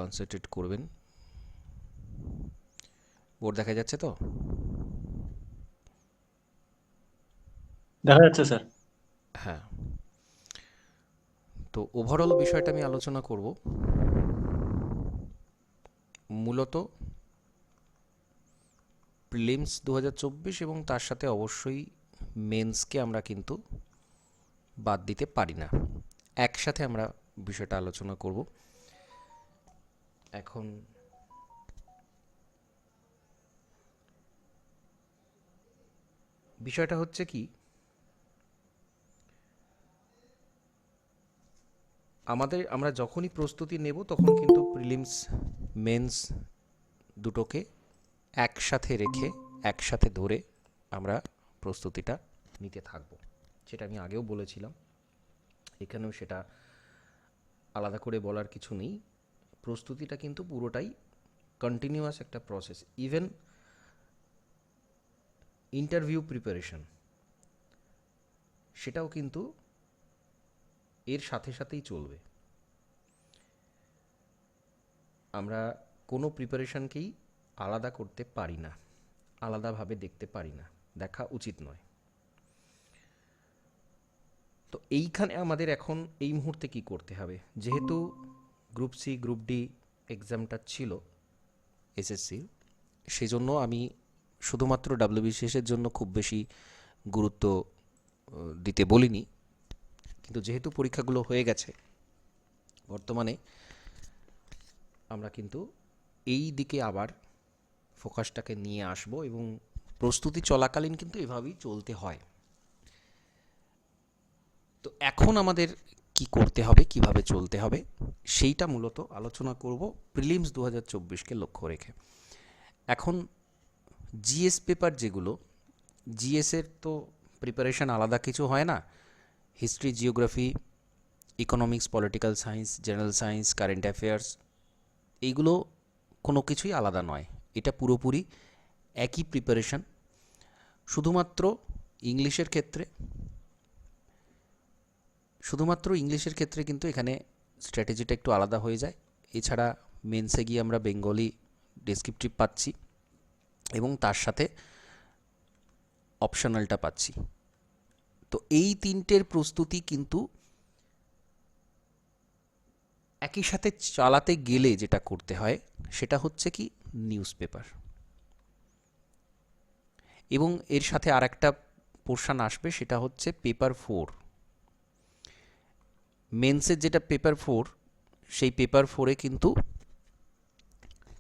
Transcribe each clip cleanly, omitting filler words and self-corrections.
Concentrate করবেন। Board দেখা যাচ্ছে তো? দেখা যাচ্ছে স্যার। হ্যাঁ, তো ওভারঅল বিষয়টা আমি আলোচনা করব। মূলত প্রিলিমস 2024 এবং তার সাথে অবশ্যই মেন্সকে আমরা কিন্তু বাদ দিতে পারি না। একসাথে আমরা বিষয়টা আলোচনা করব। এখন বিষয়টা হচ্ছে কি, আমরা যখনই প্রস্তুতি নেব তখন কিন্তু প্রিলিমস মেন্স দুটোকে একসাথে রেখে একসাথে ধরে আমরা প্রস্তুতিটা নিতে থাকব। সেটা আমি আগেও বলেছিলাম, এখানেও সেটা আলাদা করে বলার কিছু নেই। প্রস্তুতিটা কিন্তু পুরোটাই কন্টিনিউয়াস একটা প্রসেস। ইভেন ইন্টারভিউ প্রিপারেশন সেটাও কিন্তু এর সাথে সাথেই চলবে। আমরা কোনো প্রিপারেশনকেই আলাদা করতে পারি না, আলাদাভাবে দেখতে পারি না, দেখা উচিত নয়। তো এইখানে আমাদের এখন এই মুহূর্তে কি করতে হবে, যেহেতু গ্রুপ সি গ্রুপ ডি এক্সামটা ছিল এসএসসির, সেজন্য আমি শুধুমাত্র ডাব্লিউবিসিএসের জন্য খুব বেশি গুরুত্ব দিতে বলিনি। কিন্তু যেহেতু পরীক্ষাগুলো হয়ে গেছে, বর্তমানে আমরা কিন্তু এই দিকে আবার ফোকাসটাকে নিয়ে আসব এবং প্রস্তুতি চলাকালীন কিন্তু এভাবেই চলতে হয়। তো এখন আমাদের কি করতে হবে, কিভাবে চলতে হবে, সেইটা মূলত আলোচনা করব প্রিলিমস 2024কে লক্ষ্য রেখে। এখন জিএস পেপার যেগুলো, জিএসের তো প্রিপারেশন আলাদা কিছু হয় না। History, geography, economics, political science, general science, current affairs, এইগুলো কোনো কিছুই আলাদা নয়। এটা পুরোপুরি একই প্রিপারেশন। শুধুমাত্র ইংলিশের ক্ষেত্রে কিন্তু এখানে স্ট্র্যাটেজিটা একটু আলাদা হয়ে যায়। এছাড়া মেন্সে গিয়ে আমরা বেঙ্গলি ডেসক্রিপটিভ পাচ্ছি এবং তার সাথে অপশনালটা পাচ্ছি। তো এই তিনটের প্রস্তুতি কিন্তু একই সাথে চালাতে গেলে যেটা করতে হয় সেটা হচ্ছে কি, নিউজ পেপার। এবং এর সাথে আর একটা পোর্শন আসবে, সেটা হচ্ছে পেপার 4। মেন্সের যেটা পেপার 4, সেই পেপার 4-এ কিন্তু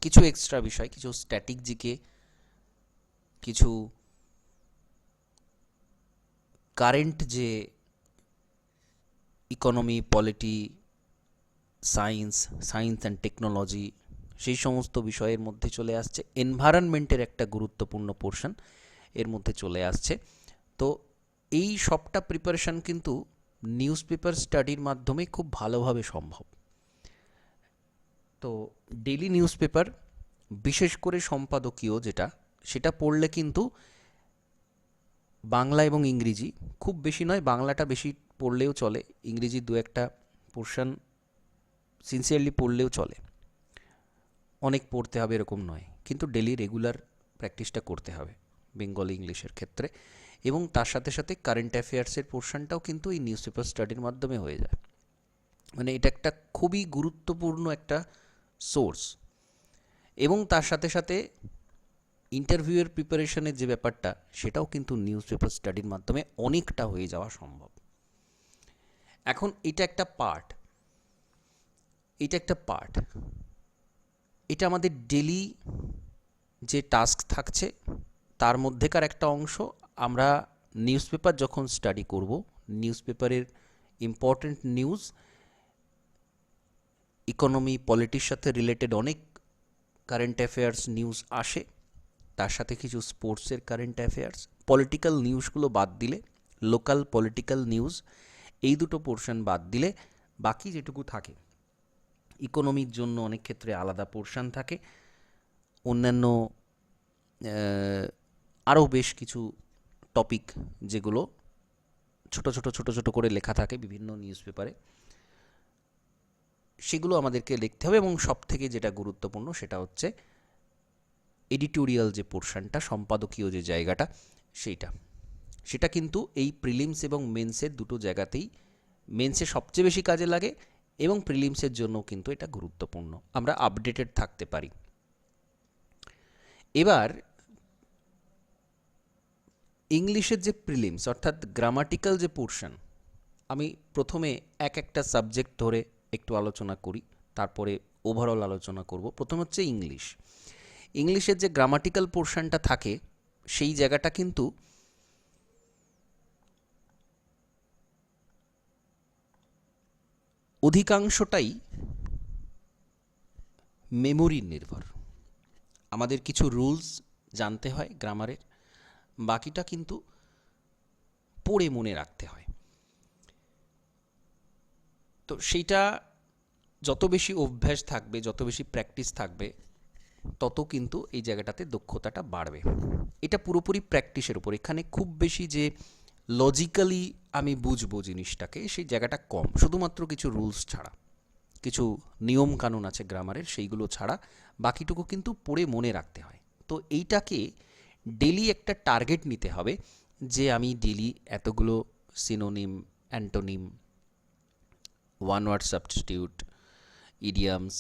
কিছু এক্সট্রা বিষয়, কিছু স্ট্যাটিক জিকে, কিছু কারেন্ট যে economy, polity, science and technology, সেই সমস্ত বিষয়ের মধ্যে চলে আসছে। এনভায়রনমেন্টের একটা গুরুত্বপূর্ণ পোর্শন এর মধ্যে চলে আসছে। তো এই সবটা প্রিপারেশন কিন্তু নিউজ পেপার স্টাডির মাধ্যমে খুব ভালোভাবে সম্ভব। তো ডেইলি নিউজ পেপার, বিশেষ করে সম্পাদকীয় যেটা, সেটা পড়লে কিন্তু বাংলা এবং ইংরেজি, খুব বেশি নয়, বাংলাটা বেশি পড়লেও চলে, ইংরেজি দু একটা পোর্শন সিনসিয়ারলি পড়লেও চলে। অনেক পড়তে হবে এরকম নয়, কিন্তু ডেলি রেগুলার প্র্যাকটিসটা করতে হবে বেঙ্গলি ইংলিশের ক্ষেত্রে। এবং তার সাথে সাথে কারেন্ট অ্যাফেয়ার্সের পোর্শনটাও কিন্তু এই নিউজ পেপার স্টাডির মাধ্যমে হয়ে যায়। মানে এটা একটা খুবই গুরুত্বপূর্ণ একটা সোর্স। এবং তার সাথে সাথে ইন্টারভিউয়ের প্রিপারেশনের যে ব্যাপারটা, সেটাও কিন্তু নিউজ পেপার স্টাডির মাধ্যমে অনেকটা হয়ে যাওয়া সম্ভব। এখন এটা একটা পার্ট, এটা আমাদের ডেলি যে টাস্ক থাকছে তার মধ্যেকার একটা অংশ। আমরা নিউজ পেপার যখন স্টাডি করব, নিউজ পেপারের ইম্পর্ট্যান্ট নিউজ, ইকোনমি, পলিটির সাথে রিলেটেড অনেক কারেন্ট অ্যাফেয়ার্স নিউজ আসে, তার সাথে কিছু স্পোর্টসের কারেন্ট অ্যাফেয়ার্স, পলিটিক্যাল নিউজগুলো বাদ দিলে, লোকাল পলিটিক্যাল নিউজ, এই দুটো পোর্শন বাদ দিলে বাকি যেটুকু থাকে, ইকোনমির জন্য অনেক ক্ষেত্রে আলাদা পোর্শন থাকে, অন্যান্য আরও বেশ কিছু টপিক যেগুলো ছোট ছোট করে লেখা থাকে বিভিন্ন নিউজ পেপারে, সেগুলো আমাদেরকে লিখতে হবে, এবং সবথেকে যেটা গুরুত্বপূর্ণ সেটা হচ্ছে এডিটোরিয়াল যে পোর্শনটা, সম্পাদকীয় যে জায়গাটা, সেটা কিন্তু এই প্রিলিমস এবং মেন্সের দুটো জায়গাতেই, মেন্সে সবচেয়ে বেশি কাজে লাগে এবং প্রিলিমসের জন্য কিন্তু এটা গুরুত্বপূর্ণ, আমরা আপডেটেড থাকতে পারি। এবার ইংলিশের যে প্রিলিমস অর্থাৎ গ্রামাটিক্যাল যে পোর্শন, আমি প্রথমে এক একটা সাবজেক্ট ধরে একটু আলোচনা করি, তারপরে ওভারঅল আলোচনা করব। প্রথম হচ্ছে ইংলিশ। ইংলিশের যে গ্রামাটিক্যাল পোর্শনটা থাকে, সেই জায়গাটা কিন্তু অধিকাংশটাই মেমোরির নির্ভর। আমাদের কিছু রুলস জানতে হয় গ্রামারের, বাকিটা কিন্তু পড়ে মনে রাখতে হয়। তো সেইটা যত বেশি অভ্যাস থাকবে, যত বেশি প্র্যাকটিস থাকবে, তত কিন্তু এই জায়গাটাতে দক্ষতাটা বাড়বে। এটা পুরোপুরি প্র্যাকটিসের উপর। এখানে খুব বেশি যে লজিক্যালি আমি বুঝবো জিনিসটাকে, সেই জায়গাটা কম। শুধুমাত্র কিছু রুলস ছাড়া, কিছু নিয়ম কানুন আছে গ্রামারের, সেইগুলো ছাড়া বাকিটুকু কিন্তু পড়ে মনে রাখতে হয়। তো এইটাকে ডেলি একটা টার্গেট নিতে হবে যে আমি ডেলি এতগুলো synonym, antonym, one word substitute, idioms,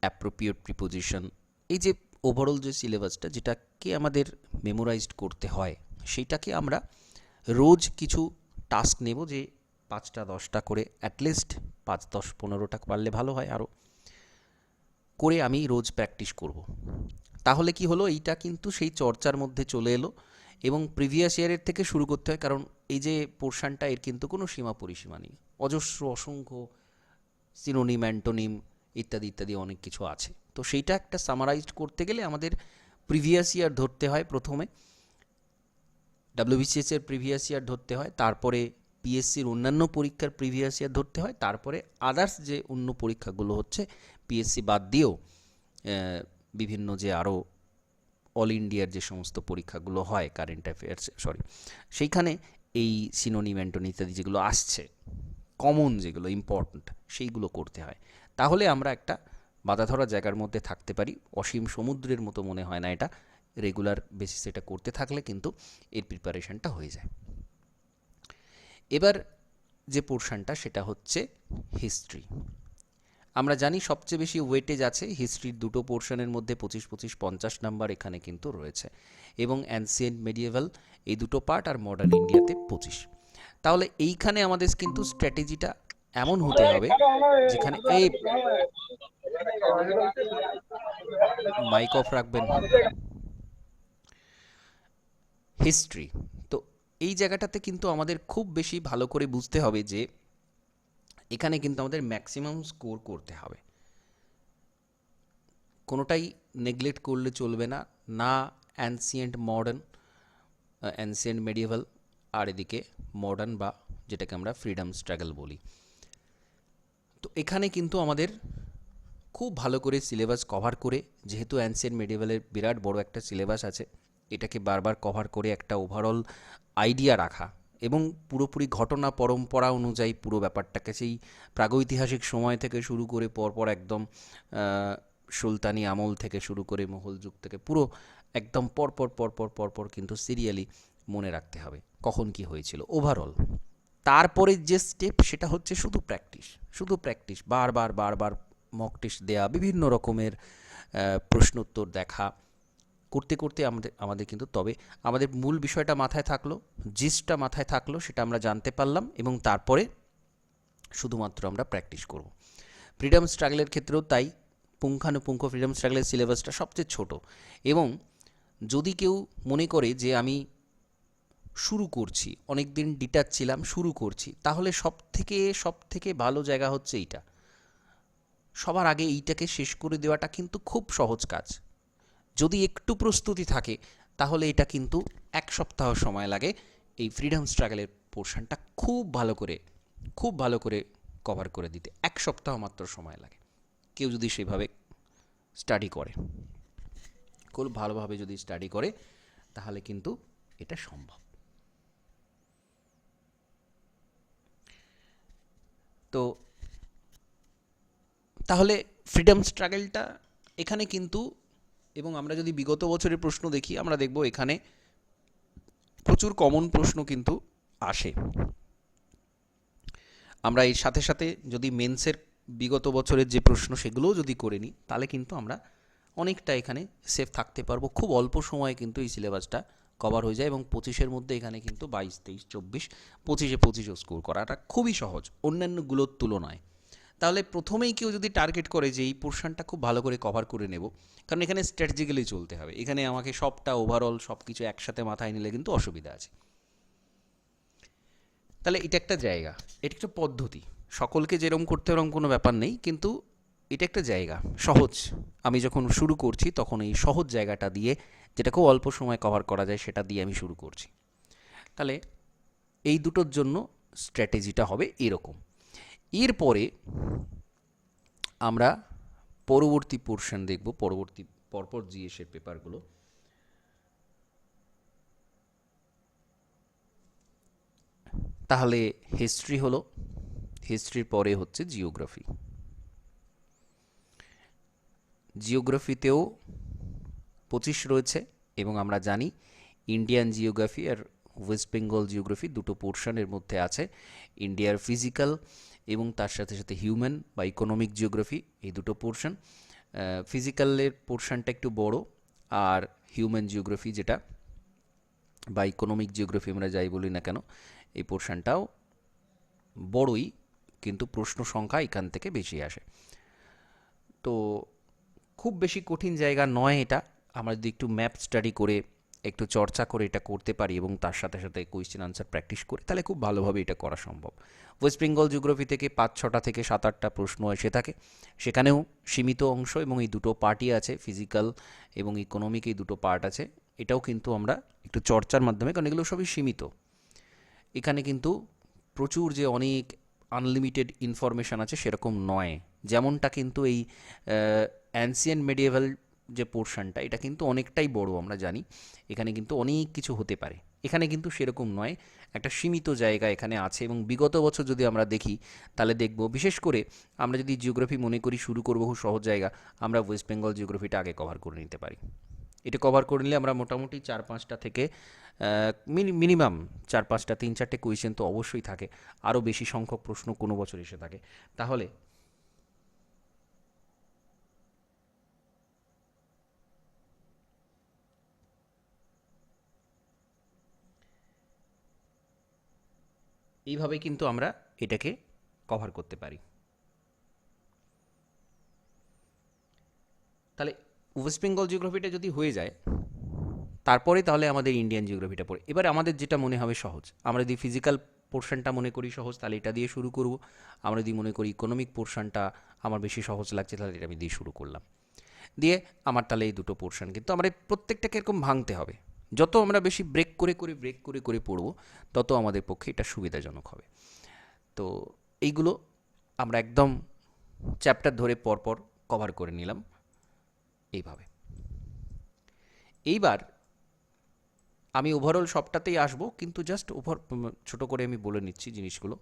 appropriate preposition, এই যে ওভারঅল যে সিলেবাসটা যেটাকে আমাদের মেমোরাইজড করতে হয়, সেইটাকে আমরা রোজ কিছু টাস্ক নেব, যে 5টা 10টা করে, অ্যাটলিস্ট 5 10 15টা পারলে ভালো হয়, আরও করে আমি রোজ প্র্যাকটিস করব। তাহলে কি হলো, এইটা কিন্তু সেই চর্চার মধ্যে চলে এলো। এবং প্রিভিয়াস ইয়ারের থেকে শুরু করতে হয়, কারণ এই যে পোর্শনটা, এর কিন্তু কোনো সীমা পরিসীমা নেই। অজস্র অসংখ্য সিনোনিম, অ্যান্টোনিম ইত্যাদি ইত্যাদি অনেক কিছু আছে। তো সেইটা একটা সামারাইজড করতে গেলে আমাদের প্রিভিয়াস ইয়ার ধরতে হয়। প্রথমে WBCS এর প্রিভিয়াস ইয়ার ধরতে হয়, তারপরে পিএসসির অন্যান্য পরীক্ষার প্রিভিয়াস ইয়ার ধরতে হয়, তারপরে আদার্স যে অন্য পরীক্ষাগুলো হচ্ছে পিএসসি বাদ দিয়েও বিভিন্ন যে আরও অল ইন্ডিয়ার যে সমস্ত পরীক্ষাগুলো হয়, কারেন্ট অ্যাফেয়ার্স, সেইখানে এই সিনোনিম, অ্যান্টোনিম ইত্যাদি যেগুলো আসছে, কমন যেগুলো ইম্পর্ট্যান্ট, সেইগুলো করতে হয়। তাহলে আমরা একটা বাধা ধরা জায়গার মধ্যে থাকতে পারি। অসীম সমুদ্রের মতো মনে হয় না এটা, রেগুলার বেসিসে এটা করতে থাকলে কিন্তু এর প্রিপারেশনটা হয়ে যায়। এবার যে পোর্শনটা, সেটা হচ্ছে হিস্ট্রি। আমরা জানি সবচেয়ে বেশি ওয়েটেজ আছে হিস্ট্রির দুটো পোর্শনের মধ্যে, 25 50 নাম্বার এখানে কিন্তু রয়েছে, এবং অ্যানসিয়েন্ট মেডিয়েভাল এই দুটো পার্ট, আর মডার্ন ইন্ডিয়াতে 25। তাহলে এইখানে আমাদের কিন্তু স্ট্র্যাটেজিটা এমন হতে হবে যেখানে, এই মাইক অফ রাখবেন, হিস্ট্রি। তো এই জায়গাটাতে কিন্তু আমাদের খুব বেশি ভালো করে বুঝতে হবে যে এখানে কিন্তু আমাদের ম্যাক্সিমাম স্কোর করতে হবে, কোনোটাই নেগলেক্ট করলে চলবে না। না অ্যানসিয়েন্ট মডার্ন, অ্যানসিয়েন্ট মেডিয়েভাল, আর এদিকে মডার্ন বা যেটাকে আমরা ফ্রিডম স্ট্রাগল বলি। তো এখানে কিন্তু আমাদের খুব ভালো করে সিলেবাস কভার করে, যেহেতু অ্যানসিয়েন্ট মেডিয়েভালের বিরাট বড় একটা সিলেবাস আছে, এটাকে বারবার কভার করে একটা ওভারঅল আইডিয়া রাখা, এবং পুরোপুরি ঘটনা পরম্পরা অনুযায়ী পুরো ব্যাপারটাকে, সেই প্রাগৈতিহাসিক সময় থেকে শুরু করে পরপর একদম সুলতানি আমল থেকে শুরু করে মোগল যুগ থেকে পুরো একদম পরপর পরপর পরপর কিন্তু সিরিয়ালি মনে রাখতে হবে কখন কি হয়েছিল ওভারঅল। তারপরে যে স্টেপ, সেটা হচ্ছে শুধু প্র্যাকটিস, শুধু প্র্যাকটিস, বারবার বারবার মক টেস্ট দেওয়া, বিভিন্ন রকমের প্রশ্নোত্তর দেখা, করতে করতে আমাদের কিন্তু, তবে আমাদের মূল বিষয়টা মাথায় থাকলো, জিস্টটা মাথায় থাকলো, সেটা আমরা জানতে পারলাম, এবং তারপরে শুধুমাত্র আমরা প্র্যাকটিস করব। ফ্রিডম স্ট্রাগলের ক্ষেত্রেও তাই, পুঙ্খানুপুঙ্খ ফ্রিডম স্ট্রাগলের সিলেবাসটা সবচেয়ে ছোট, এবং যদি কেউ মনে করে যে আমি শুরু করছি, অনেক দিন ডিটাচ ছিলাম, শুরু করছি, তাহলে সব থেকে ভালো জায়গা হচ্ছে এইটা। সবার আগে এইটাকে শেষ করে দেওয়াটা কিন্তু খুব সহজ কাজ। যদি একটু প্রস্তুতি থাকে, তাহলে এটা কিন্তু 1 সপ্তাহ সময় লাগে এই ফ্রিডম স্ট্রাগলের পোর্শনটা খুব ভালো করে কভার করে দিতে। 1 সপ্তাহ মাত্র সময় লাগে, কেউ যদি সেভাবে স্টাডি করে, খুব ভালোভাবে যদি স্টাডি করে, তাহলে কিন্তু এটা সম্ভব। তো তাহলে ফ্রিডম স্ট্রাগলটা এখানে কিন্তু, এবং আমরা যদি বিগত বছরের প্রশ্ন দেখি আমরা দেখব এখানে প্রচুর কমন প্রশ্ন কিন্তু আসে। আমরা এর সাথে সাথে যদি মেন্সের বিগত বছরের যে প্রশ্ন সেগুলোও যদি করে নিই তাহলে কিন্তু আমরা অনেকটা এখানে সেফ থাকতে পারবো। খুব অল্প সময়ে কিন্তু এই সিলেবাসটা কভার হয়ে যায় এবং 25-এর মধ্যে এখানে কিন্তু 22, 23, 24, 25-25ও স্কোর করাটা খুবই সহজ অন্যান্যগুলোর তুলনায়। তাহলে প্রথমেই কেউ যদি টার্গেট করে যে এই পোর্শনটা খুব ভালো করে কভার করে নেব, কারণ এখানে স্ট্র্যাটেজিক্যালি চলতে হবে, এখানে আমাকে সবটা ওভারঅল সব কিছু একসাথে মাথায় নিলে কিন্তু অসুবিধা আছে। তাহলে এটা একটা জায়গা, এটা একটা পদ্ধতি, সকলকে যেরকম করতে ওরকম কোনো ব্যাপার নেই, কিন্তু এটা একটা জায়গা সহজ। আমি যখন শুরু করছি তখন এই সহজ জায়গাটা দিয়ে, যেটা খুব অল্প সময় কভার করা যায়, সেটা দিয়ে আমি শুরু করছি। তাহলে এই দুটোর জন্য স্ট্র্যাটেজিটা হবে এরকম। এরপরে আমরা পরবর্তী পোর্শন দেখব, পরবর্তী পরপর জিএসের পেপারগুলো। তাহলে হিস্ট্রি হলো, হিস্ট্রির পরে হচ্ছে জিওগ্রাফি। জিওগ্রাফিতেও 25 রয়েছে এবং আমরা জানি ইন্ডিয়ান জিওগ্রাফি আর ওয়েস্ট বেঙ্গল জিওগ্রাফি দুটো পোর্শনের মধ্যে আছে। ইন্ডিয়ার ফিজিক্যাল এবং তার সাথে সাথে হিউম্যান বা ইকোনমিক জিওগ্রাফি, এই দুটো পোর্শন। ফিজিক্যালের পোর্শনটা একটু বড়, আর হিউম্যান জিওগ্রাফি যেটা বা ইকোনমিক জিওগ্রাফি আমরা যাই বলি না কেন, এই পোর্শনটাও বড়ই, কিন্তু প্রশ্ন সংখ্যা এখান থেকে বেশি আসে। তো খুব বেশি কঠিন জায়গা নয় এটা, আমরা যদি একটু ম্যাপ স্টাডি করে একটু চর্চা করে এটা করতে পারি এবং তার সাথে সাথে কোয়েশ্চেন আনসার প্র্যাকটিস করি তাহলে খুব ভালোভাবে এটা করা সম্ভব। ওয়েস্ট বেঙ্গল জিওগ্রাফি থেকে 5-6টা থেকে 7-8টা প্রশ্ন এসে থাকে, সেখানেও সীমিত অংশ এবং এই দুটো পার্টই আছে, ফিজিক্যাল এবং ইকোনমিক, এই দুটো পার্ট আছে। এটাও কিন্তু আমরা একটু চর্চার মাধ্যমে, কারণ এগুলো সবই সীমিত, এখানে কিন্তু প্রচুর যে অনেক আনলিমিটেড ইনফরমেশান আছে সেরকম নয়। যেমনটা কিন্তু এই অ্যানসিয়েন্ট মেডিয়েভাল যে পোর্শনটা, এটা কিন্তু অনেকটাই বড়, আমরা জানি এখানে কিন্তু অনেক কিছু হতে পারে। এখানে কিন্তু সেরকম নয়, একটা সীমিত জায়গা এখানে আছে। এবং বিগত বছর যদি আমরা দেখি তাহলে দেখব, বিশেষ করে আমরা যদি জিওগ্রাফি মনে করি শুরু করবো খুব সহজ জায়গা, আমরা ওয়েস্ট বেঙ্গল জিওগ্রাফিটা আগে কভার করে নিতে পারি। এটা কভার করে নিলে আমরা মোটামুটি 4-5টা থেকে মিনিমাম 4-5টা, 3-4টে কোয়েশ্চেন তো অবশ্যই থাকে, আরও বেশি সংখ্যক প্রশ্ন কোনো বছর এসে থাকে। তাহলে এইভাবে কিন্তু আমরা এটাকে কভার করতে পারি। তাহলে ওয়েস্ট বেঙ্গল জিওগ্রাফিটা যদি হয়ে যায়, তারপরে তাহলে আমাদের ইন্ডিয়ান জিওগ্রাফিটা পড়ে। এবার আমাদের যেটা মনে হবে সহজ, আমরা যদি ফিজিক্যাল পোর্শনটা মনে করি সহজ তাহলে এটা দিয়ে শুরু করব। আমরা যদি মনে করি ইকোনমিক পোর্শনটা আমার বেশি সহজ লাগছে তাহলে এটা আমি দিয়ে শুরু করলাম। দিয়ে আমার তাহলে এই দুটো পোর্শন কিন্তু আমরা প্রত্যেকটাকে এরকম ভাঙতে হবে। যত আমরা বেশি ব্রেক করে পড়ব তত আমাদের পক্ষে এটা সুবিধাজনক হবে। তো এইগুলো আমরা একদম চ্যাপ্টার ধরে পরপর কভার করে নিলাম এইভাবে। এইবার আমি ওভারঅল সবটাতেই আসবো, কিন্তু জাস্ট ছোটো করে আমি বলে নিচ্ছি জিনিসগুলো।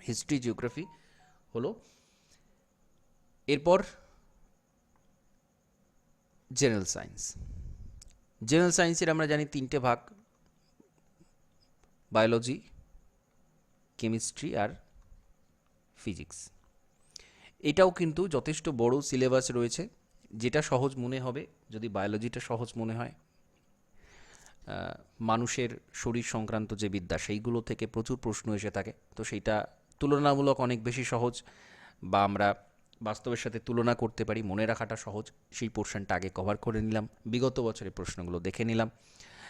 হিস্ট্রি, জিওগ্রাফি হলো, এরপর জেনারেল সায়েন্স। জেনারেল সায়েন্সের আমরা জানি 3টে ভাগ, বায়োলজি, কেমিস্ট্রি আর ফিজিক্স। এটাও কিন্তু যথেষ্ট বড় সিলেবাস রয়েছে। যেটা সহজ মনে হবে, যদি বায়োলজিটা সহজ মনে হয়, মানুষের শরীর সংক্রান্ত যে বিদ্যা সেইগুলো থেকে প্রচুর প্রশ্ন এসে থাকে, তো সেইটা তুলনামূলক অনেক বেশি সহজ, বা আমরা বাস্তবের সাথে তুলনা করতে পারি, মনে রাখাটা সহজ, সেই পোর্শনটা আগে কভার করে নিলাম, বিগত বছরের প্রশ্নগুলো দেখে নিলাম।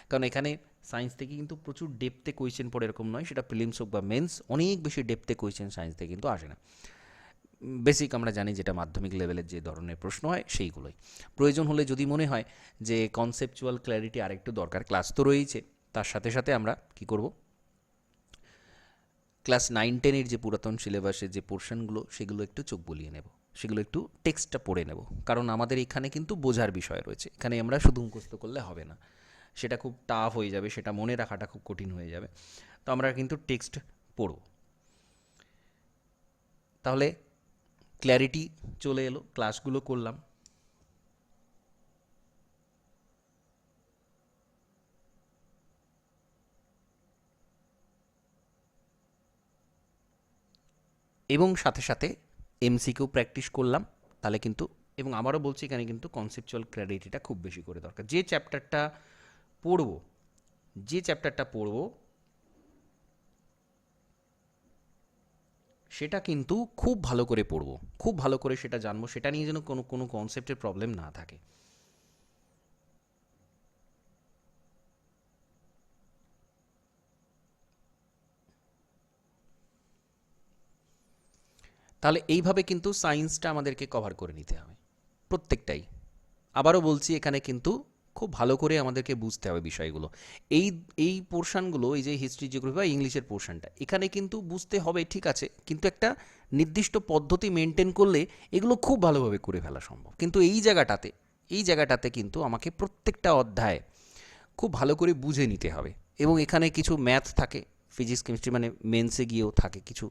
কারণ এখানে সায়েন্স থেকে কিন্তু প্রচুর ডেপথে কোয়েশ্চেন পড়ে এরকম নয়, সেটা প্রিলিমস হোক বা মেন্স, অনেক বেশি ডেপথে কোয়েশ্চেন সায়েন্স থেকে কিন্তু আসে না। বেসিক আমরা জানি যেটা মাধ্যমিক লেভেলের যে ধরনের প্রশ্ন হয় সেইগুলোই। প্রয়োজন হলে যদি মনে হয় যে কনসেপচুয়াল ক্ল্যারিটি আরেকটু দরকার, ক্লাস তো রয়েছে, তার সাথে সাথে আমরা কি করব, ক্লাস 9-10-এর যে পুরাতন সিলেবাসের যে পোর্শনগুলো সেগুলো একটু চোখ বুলিয়ে নেব, সেগুলো একটু টেক্সটটা পড়ে নেব। কারণ আমাদের এখানে কিন্তু বোঝার বিষয় রয়েছে, এখানে আমরা শুধু মুখস্থ করলে হবে না, সেটা খুব টাফ হয়ে যাবে, সেটা মনে রাখাটা খুব কঠিন হয়ে যাবে। তো আমরা কিন্তু টেক্সট পড়ব। তাহলে ক্ল্যারিটি চলে এলো, ক্লাসগুলো করলাম। এবং সাথে সাথে এমসিকিউ প্র্যাকটিস করলাম, তাহলে কিন্তু, এবং আবারও বলছি এখানে কিন্তু কনসেপচুয়াল ক্ল্যারিটিটা খুব বেশি করে দরকার। পড়বো যে চ্যাপ্টারটা পড়বো সেটা কিন্তু খুব ভালো করে পড়বো, খুব ভালো করে সেটা জানবো, সেটা নিয়ে যেন কোনো কোনো কনসেপ্টের প্রবলেম না থাকে। তাহলে এইভাবে কিন্তু সায়েন্সটা আমাদেরকে কভার করে নিতে হবে প্রত্যেকটাই। আবারও বলছি এখানে কিন্তু খুব ভালো করে আমাদেরকে বুঝতে হবে বিষয়গুলো। এই এই পোর্শনগুলো, এই যে হিস্ট্রি, জিওগ্রাফি বা ইংলিশের পোর্শনটা, এখানে কিন্তু বুঝতে হবে ঠিক আছে, কিন্তু একটা নির্দিষ্ট পদ্ধতি মেনটেন করলে এগুলো খুব ভালোভাবে করে ফেলা সম্ভব। কিন্তু এই জায়গাটাতে কিন্তু আমাকে প্রত্যেকটা অধ্যায় খুব ভালো করে বুঝে নিতে হবে। এবং এখানে কিছু ম্যাথ থাকে, ফিজিক্স কেমিস্ট্রি, মানে মেন্সে গিয়েও থাকে কিছু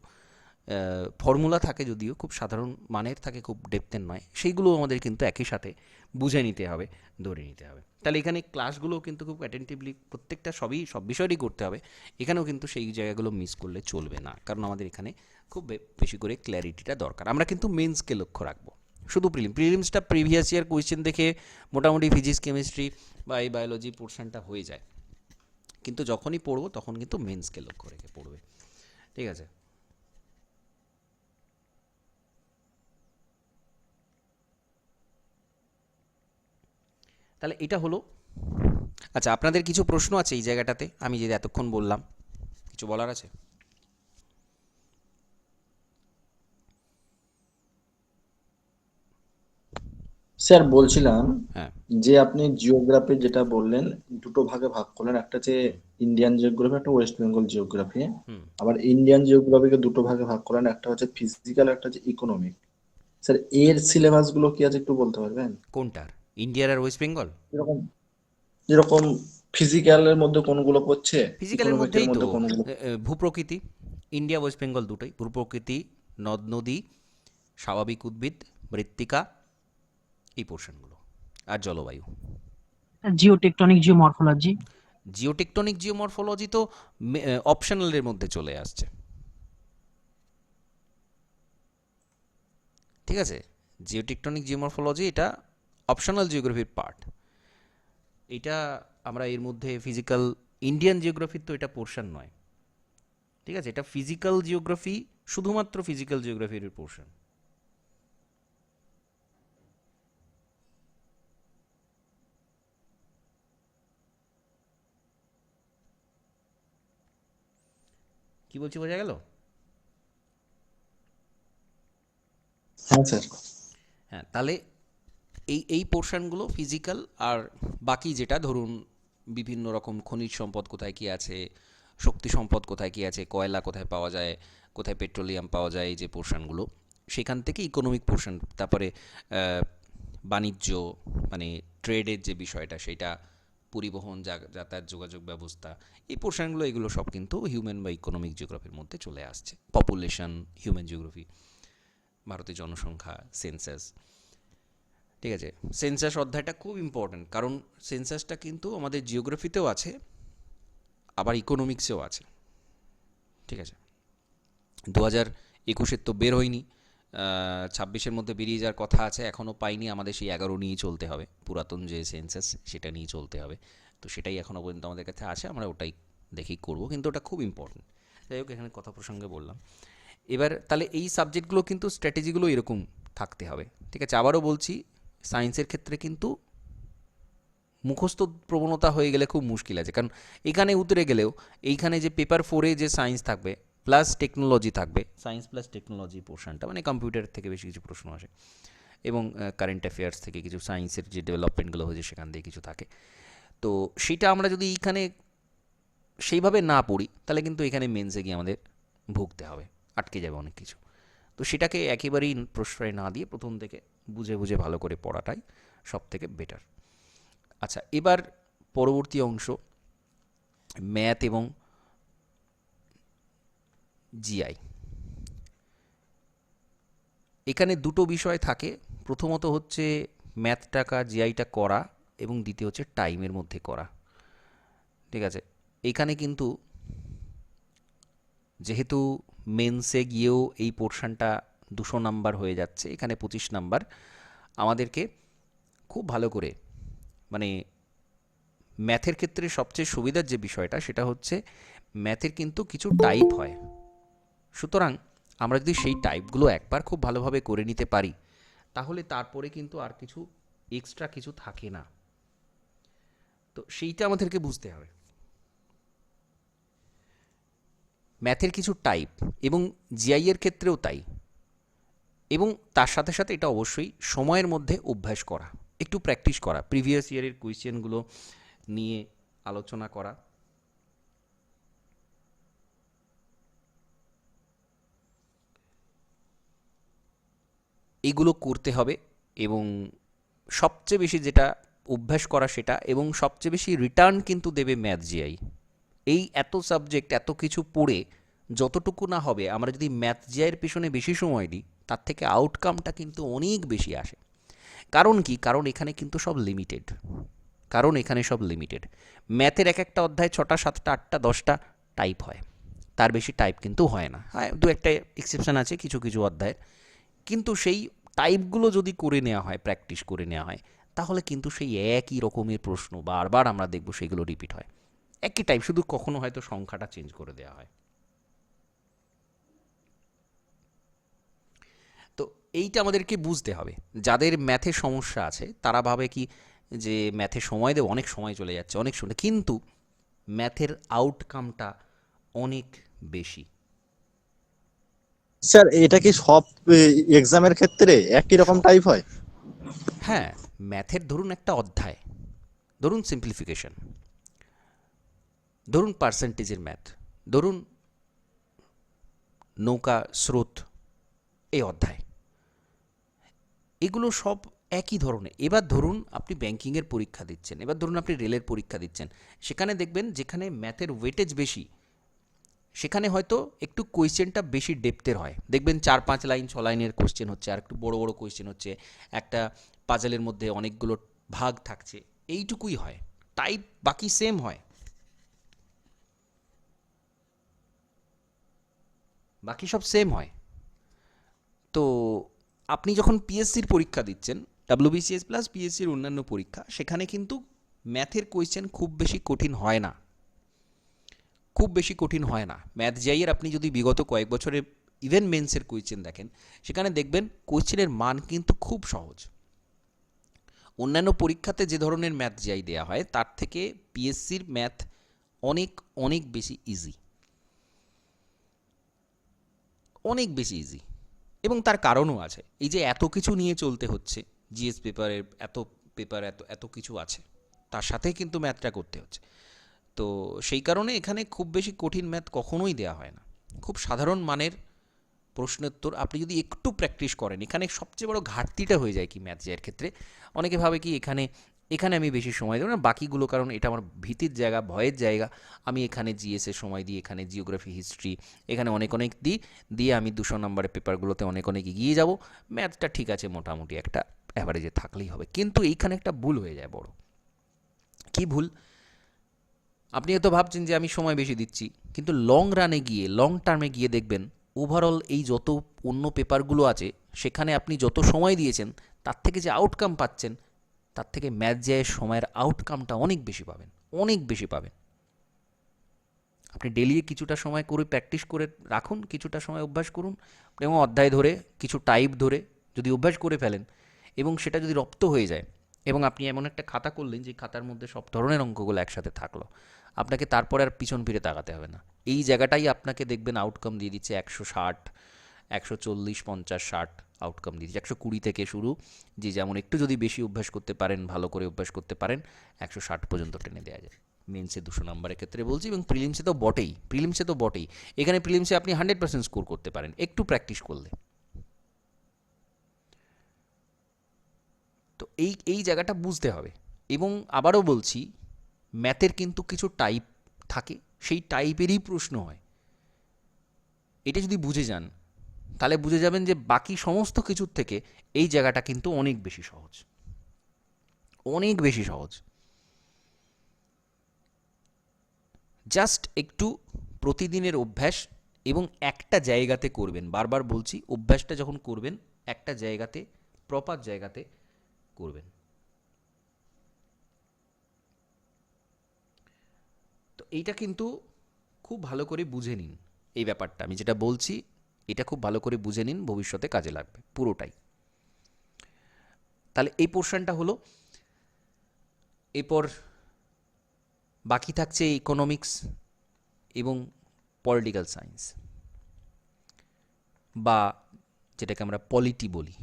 ফর্মুলা থাকে, যদিও খুব সাধারণ মানের থাকে, খুব ডেপথের নয়, সেইগুলো আমাদের কিন্তু একই সাথে বুঝে নিতে হবে, ধরে নিতে হবে। তাহলে এখানে ক্লাসগুলোও কিন্তু খুব অ্যাটেন্টিভলি প্রত্যেকটা সব বিষয়েরই করতে হবে। এখানেও কিন্তু সেই জায়গাগুলো মিস করলে চলবে না, কারণ আমাদের এখানে খুব বেশি করে ক্ল্যারিটিটা দরকার। আমরা কিন্তু মেন্সকে লক্ষ্য রাখবো, শুধু প্রিলিমসটা প্রিভিয়াস ইয়ার কোয়েশ্চেন দেখে মোটামুটি ফিজিক্স কেমিস্ট্রি বা এই বায়োলজি পোর্শনটা হয়ে যায়, কিন্তু যখনই পড়বো তখন কিন্তু মেন্সকে লক্ষ্য রেখে পড়বে। ঠিক আছে? তাহলে এটা হলো। আচ্ছা, আপনাদের কিছু প্রশ্ন আছে এই জায়গাটাতে, আমি যে এতক্ষণ বললাম, কিছু বলার আছে? স্যার বলছিলাম হ্যাঁ। যে আপনি জিওগ্রাফি যেটা বললেন দুটো ভাগে ভাগ করলেন, একটা হচ্ছে হুম। ইন্ডিয়ান জিওগ্রাফি, একটা ওয়েস্ট বেঙ্গল জিওগ্রাফি। হুম। আবার ইন্ডিয়ান জিওগ্রাফিকে দুটো ভাগে ভাগ করলেন, একটা হচ্ছে ফিজিক্যাল, একটা হচ্ছে ইকোনমিক। স্যার এর সিলেবাস গুলো কি আছে একটু বলতে পারবেন? কোনটার? ইন্ডিয়ার আর ওয়েস্ট বেঙ্গল? যেরকম যেরকম ফিজিক্যালের মধ্যে কোনগুলো পড়ছে, ফিজিক্যালের ইকোনমিকের মধ্যেই তো মধ্যে কোনগুলো? ভূপ্রকৃতি, ইন্ডিয়া ওয়েস্ট বেঙ্গল দুটোই, ভূপ্রকৃতি, নদ নদী, স্বাভাবিক উদ্ভিদ, মৃত্তিকা, এই পোর্শনগুলো, আর জলবায়ু। Geotectonic geomorphology. জিওটেকটনিক জিওমরফোলজি তো অপশনালের মধ্যে চলে আসছে। ঠিক আছে? জিওটেকটনিক জিওমরফোলজি এটা অপশনাল জিওগ্রাফির পার্ট। এটা আমরা এর মধ্যে ফিজিক্যাল, ইন্ডিয়ান জিওগ্রাফির তো এটা পোর্শন নয়। ঠিক আছে? এটা ফিজিক্যাল জিওগ্রাফি, শুধুমাত্র ফিজিক্যাল জিওগ্রাফির পোর্শন। কি বলছি বোঝা গেল? হ্যাঁ স্যার। হ্যাঁ, তাহলে এই এই পোর্শনগুলো ফিজিক্যাল। আর বাকি যেটা ধরুন বিভিন্ন রকম খনিজ সম্পদ কোথায় কী আছে, শক্তি সম্পদ কোথায় কী আছে, কয়লা কোথায় পাওয়া যায়, কোথায় পেট্রোলিয়াম পাওয়া যায়, এই যে পোর্শনগুলো, সেখান থেকে ইকোনমিক পোর্শন, তারপরে বাণিজ্য, মানে ট্রেডের যে বিষয়টা সেটা, পরিবহন, যাতায়াত, যোগাযোগ ব্যবস্থা, এই পোর্শনগুলো, এগুলো সব কিন্তু হিউম্যান বা ইকোনমিক জিওগ্রাফির মধ্যে চলে আসছে। পপুলেশন, হিউম্যান জিওগ্রাফি, ভারতের জনসংখ্যা, সেন্সাস। ঠিক আছে? সেন্সাস অধ্যায়টা খুব ইম্পর্ট্যান্ট, কারণ সেন্সাসটা কিন্তু আমাদের জিওগ্রাফিতেও আছে, আবার ইকোনমিক্সেও আছে। ঠিক আছে? 2021-এর তো বের হয়নি, 26-এর মধ্যে বেরিয়ে যাওয়ার কথা আছে, এখনও পাইনি। আমাদের সেই 11 নিয়েই চলতে হবে, পুরাতন যে সেন্সাস সেটা নিয়ে চলতে হবে। তো সেটাই এখনও পর্যন্ত আমাদের কাছে আছে, আমরা ওটাই দেখেই করব, কিন্তু ওটা খুব ইম্পর্ট্যান্ট। যাই হোক, এখানে কথা প্রসঙ্গে বললাম। এবার তাহলে এই সাবজেক্টগুলো কিন্তু, স্ট্র্যাটেজিগুলো এরকম থাকতে হবে। ঠিক আছে? আবারও বলছি, সায়েন্সের ক্ষেত্রে কিন্তু মুখস্থ প্রবণতা হয়ে গেলে খুব মুশকিল আছে, কারণ এখানে উতরে গেলেও এইখানে যে পেপার 4-এ যে সায়েন্স থাকবে প্লাস টেকনোলজি থাকবে, সায়েন্স প্লাস টেকনোলজি পোর্শনটা, মানে কম্পিউটারের থেকে বেশি কিছু প্রশ্ন আসে, এবং কারেন্ট অ্যাফেয়ার্স থেকে কিছু সায়েন্সের যে ডেভেলপমেন্টগুলো হয়েছে সেখান থেকে কিছু থাকে। তো সেটা আমরা যদি এইখানে সেইভাবে না পড়ি, তাহলে কিন্তু এখানে মেন্সে গিয়ে আমাদের ভুগতে হবে, আটকে যাবে অনেক কিছু। তো সেটাকে একেবারেই প্রশ্রয় না দিয়ে প্রথম থেকে বুঝে বুঝে ভালো করে পড়াটাই সব থেকে বেটার। আচ্ছা, এবার পরবর্তী অংশ, ম্যাথ এবং জিআই। এখানে দুটো বিষয় থাকে। প্রথমত হচ্ছে ম্যাথটাকা জিআইটা করা, এবং দ্বিতীয় হচ্ছে টাইমের মধ্যে করা। ঠিক আছে, এখানে কিন্তু যেহেতু মেন্সে গিয়েও এই পোর্শনটা 200 নাম্বার হয়ে যাচ্ছে, এখানে 25 নাম্বার, আমাদেরকে খুব ভালো করে মানে ম্যাথের ক্ষেত্রে সবচেয়ে সুবিধার যে বিষয়টা সেটা হচ্ছে ম্যাথের কিন্তু কিছু টাইপ হয়। সুতরাং আমরা যদি সেই টাইপগুলো একবার খুব ভালোভাবে করে নিতে পারি, তাহলে তারপরে কিন্তু আর কিছু এক্সট্রা কিছু থাকে না। তো সেইটা আমাদেরকে বুঝতে হবে। ম্যাথের কিছু টাইপ, এবং জিআই এর ক্ষেত্রেও তাই। এবং তার সাথে সাথে এটা অবশ্যই সময়ের মধ্যে অভ্যাস করা, একটু প্র্যাকটিস করা, প্রিভিয়াস ইয়ারের কোয়েশ্চেনগুলো নিয়ে আলোচনা করা। এগুলো করতে হবে, এবং সবচেয়ে বেশি যেটা অভ্যাস করা সেটা, এবং সবচেয়ে বেশি রিটার্ন কিন্তু দেবে ম্যাথ জিআই। এই এত সাবজেক্ট এত কিছু পড়ে যতটুকু না হবে, আমরা যদি ম্যাথ জিআইয়ের পেছনে বেশি সময় দিই, তার থেকে আউটকামটা কিন্তু অনেক বেশি আসে। কারণ কি? কারণ এখানে কিন্তু সব লিমিটেড। ম্যাথের এক একটা অধ্যায় 6টা 7টা 8টা 10টা টাইপ হয়, তার বেশি টাইপ কিন্তু হয় না। হ্যাঁ, দু একটা এক্সেপশন আছে কিছু কিছু অধ্যায়ের, কিন্তু সেই টাইপগুলো যদি করে নেওয়া হয়, প্র্যাকটিস করে নেওয়া হয়, তাহলে কিন্তু সেই একই রকমের প্রশ্ন বারবার আমরা দেখব সেগুলো রিপিট হয়। একই টাইপ, শুধু কখনো হয়তো সংখ্যাটা চেঞ্জ করে দেওয়া হয়। তো এইটা আমাদেরকে বুঝতে হবে। যাদের ম্যাথে সমস্যা আছে তারা ভাবে কি যে ম্যাথে সময় দেব, অনেক সময় চলে যাচ্ছে, অনেক শুনে, কিন্তু ম্যাথের আউটকামটা অনেক বেশি। স্যার এটা কি সব এক্সামের ক্ষেত্রে একই রকম সব, টাইপ হয়? হ্যাঁ, ম্যাথের ধরুন একটা অধ্যায়, ধরুন সিম্পলিফিকেশন, ধরুন পার্সেন্টেজের ম্যাথ, ধরুন নৌকা স্রোত, এই অধ্যায়, এগুলো সব একই ধরনের। এবার ধরুন আপনি ব্যাংকিংয়ের পরীক্ষা দিচ্ছেন, এবার ধরুন আপনি রেলের পরীক্ষা দিচ্ছেন, সেখানে দেখবেন যেখানে ম্যাথের ওয়েটেজ বেশি, সেখানে হয়তো একটু কোয়েশ্চেনটা বেশি ডেপথের হয়। দেখবেন 4-5 লাইন 6 লাইনের কোয়েশ্চেন হচ্ছে, আর একটু বড় বড় কোয়েশ্চেন হচ্ছে, একটা পাজলের মধ্যে অনেকগুলো ভাগ থাকছে, এইটুকুই হয়। টাইপ বাকি সেম হয়, বাকি সব সেম হয়। তো আপনি যখন পিএসসির পরীক্ষা দিচ্ছেন, ডাব্লিউবিসিএস প্লাস পিএসসির অন্যান্য পরীক্ষা, সেখানে কিন্তু ম্যাথের কোয়েশ্চেন খুব বেশি কঠিন হয় না, ম্যাথ জিআইয়ের আপনি যদি বিগত কয়েক বছরের ইভেন মেন্সের কোয়েশ্চেন দেখেন, সেখানে দেখবেন কোয়েশ্চেনের মান কিন্তু খুব সহজ। অন্যান্য পরীক্ষাতে যে ধরনের ম্যাথ জিআই দেওয়া হয়, তার থেকে পিএসসির ম্যাথ অনেক অনেক বেশি ইজি, অনেক বেশি ইজি। এবং তার কারণও আছে। এই যে এত কিছু নিয়ে চলতে হচ্ছে, জিএস পেপারের এত পেপার, এত এত কিছু আছে, তার সাথে কিন্তু ম্যাথটা করতে হচ্ছে। তো সেই কারণে এখানে খুব বেশি কঠিন ম্যাথ কখনোই দেওয়া হয় না। খুব সাধারণ মানের প্রশ্নোত্তর আপনি যদি একটু প্র্যাকটিস করেন। এখানে সবচেয়ে বড় ঘাটতিটা হয়ে যায় কি ম্যাথ জিআইয়ের ক্ষেত্রে, অনেকে ভাবে কি এখানে এখানে আমি বেশি সময় দেবো না, বাকিগুলো কারণ এটা আমার ভীতির জায়গা, ভয়ের জায়গা, আমি এখানে জিএসের সময় দিই, এখানে জিওগ্রাফি হিস্ট্রি, এখানে অনেক অনেক দিয়ে আমি 200 নম্বরের পেপারগুলোতে অনেক অনেক এগিয়ে যাব, ম্যাথটা ঠিক আছে মোটামুটি একটা অ্যাভারেজে থাকলেই হবে। কিন্তু এইখানে একটা ভুল হয়ে যায় বড়। কি ভুল? আপনি হয়তো ভাবছেন যে আমি সময় বেশি দিচ্ছি, কিন্তু লং রানে গিয়ে, লং টার্মে গিয়ে দেখবেন ওভারঅল এই যত অন্য পেপারগুলো আছে, সেখানে আপনি যত সময় দিয়েছেন তার থেকে যে আউটকাম পাচ্ছেন, তার থেকে ম্যাথ জিআইয়ের সময়ের আউটকামটা অনেক বেশি পাবেন, অনেক বেশি পাবেন। আপনি ডেলি কিছুটা সময় করে প্র্যাকটিস করে রাখুন, কিছুটা সময় অভ্যাস করুন, এবং অধ্যায় ধরে কিছু টাইপ ধরে যদি অভ্যাস করে ফেলেন, এবং সেটা যদি রপ্ত হয়ে যায়, এবং আপনি এমন একটা খাতা করলেন যে খাতার মধ্যে সব ধরনের অঙ্কগুলো একসাথে থাকলো, আপনাকে তারপরে আর পিছন ফিরে তাকাতে হবে না। এই জায়গাটাই আপনাকে দেখবেন আউটকাম দিয়ে দিচ্ছে 160, 140, 50, 60 আউটকাম দিয়ে দিচ্ছে। 120 থেকে শুরু, যে যেমন একটু যদি বেশি অভ্যাস করতে পারেন, ভালো করে অভ্যাস করতে পারেন, 160 পর্যন্ত টেনে দেওয়া যায়। মেন্সে 200 নম্বরের ক্ষেত্রে বলছি, এবং প্রিলিমসে তো বটেই। এখানে প্রিলিমসে আপনি 100% স্কোর করতে পারেন একটু প্র্যাকটিস করলে। তো এই জায়গাটা বুঝতে হবে। এবং আবারও বলছি, ম্যাথের কিন্তু কিছু টাইপ থাকে, সেই টাইপেরই প্রশ্ন হয়। এটা যদি বুঝে যান, তাহলে বুঝে যাবেন যে বাকি সমস্ত কিছুর থেকে এই জায়গাটা কিন্তু অনেক বেশি সহজ, অনেক বেশি সহজ। জাস্ট একটু প্রতিদিনের অভ্যাস এবং একটা জায়গাতে করবেন। বারবার বলছি, অভ্যাসটা যখন করবেন একটা জায়গাতে, প্রপার জায়গাতে করবেন। তো এইটা কিন্তু খুব ভালো করে বুঝে নিন, এই ব্যাপারটা আমি যেটা বলছি এটা খুব ভালো করে বুঝে নিন, ভবিষ্যতে কাজে লাগবে পুরোটাই। তাহলে এই পোর্শনটা হলো। এরপর বাকি থাকছে ইকোনমিক্স এবং পলিটিক্যাল সায়েন্স, বা যেটাকে আমরা পলিটি বলি,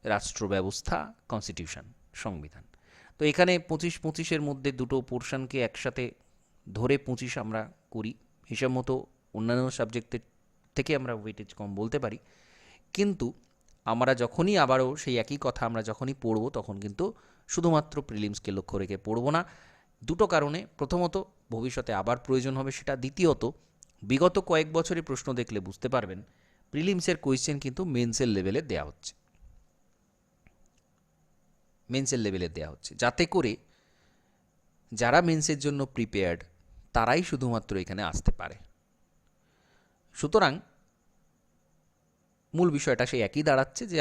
রাষ্ট্র ব্যবস্থা, কনস্টিটিউশন, সংবিধান। তো এখানে 25-25-এর মধ্যে দুটো পোর্শনকে একসাথে ধরে 25 আমরা করি, হিসাব মতো অন্যান্য সাবজেক্টের থেকে আমরা ওয়েটেজ কম বলতে পারি। কিন্তু আমরা যখনই আবারও সেই একই কথা আমরা যখনই পড়ব তখন কিন্তু শুধুমাত্র প্রিলিমসকে লক্ষ্য রেখে পড়ব না, দুটো কারণে। প্রথমত, ভবিষ্যতে আবার প্রয়োজন হবে সেটা। দ্বিতীয়ত, বিগত কয়েক বছরের প্রশ্ন দেখলে বুঝতে পারবেন প্রিলিমসের কোয়েশ্চেন কিন্তু মেন্সের লেভেলে দেওয়া হচ্ছে, মেন্সের লেভেলে দেওয়া হচ্ছে, যাতে করে যারা মেন্সের জন্য প্রিপেয়ার্ড তারাই শুধুমাত্র এখানে আসতে পারে। সুতরাং মূল বিষয়টা সেই একই দাঁড়াচ্ছে যে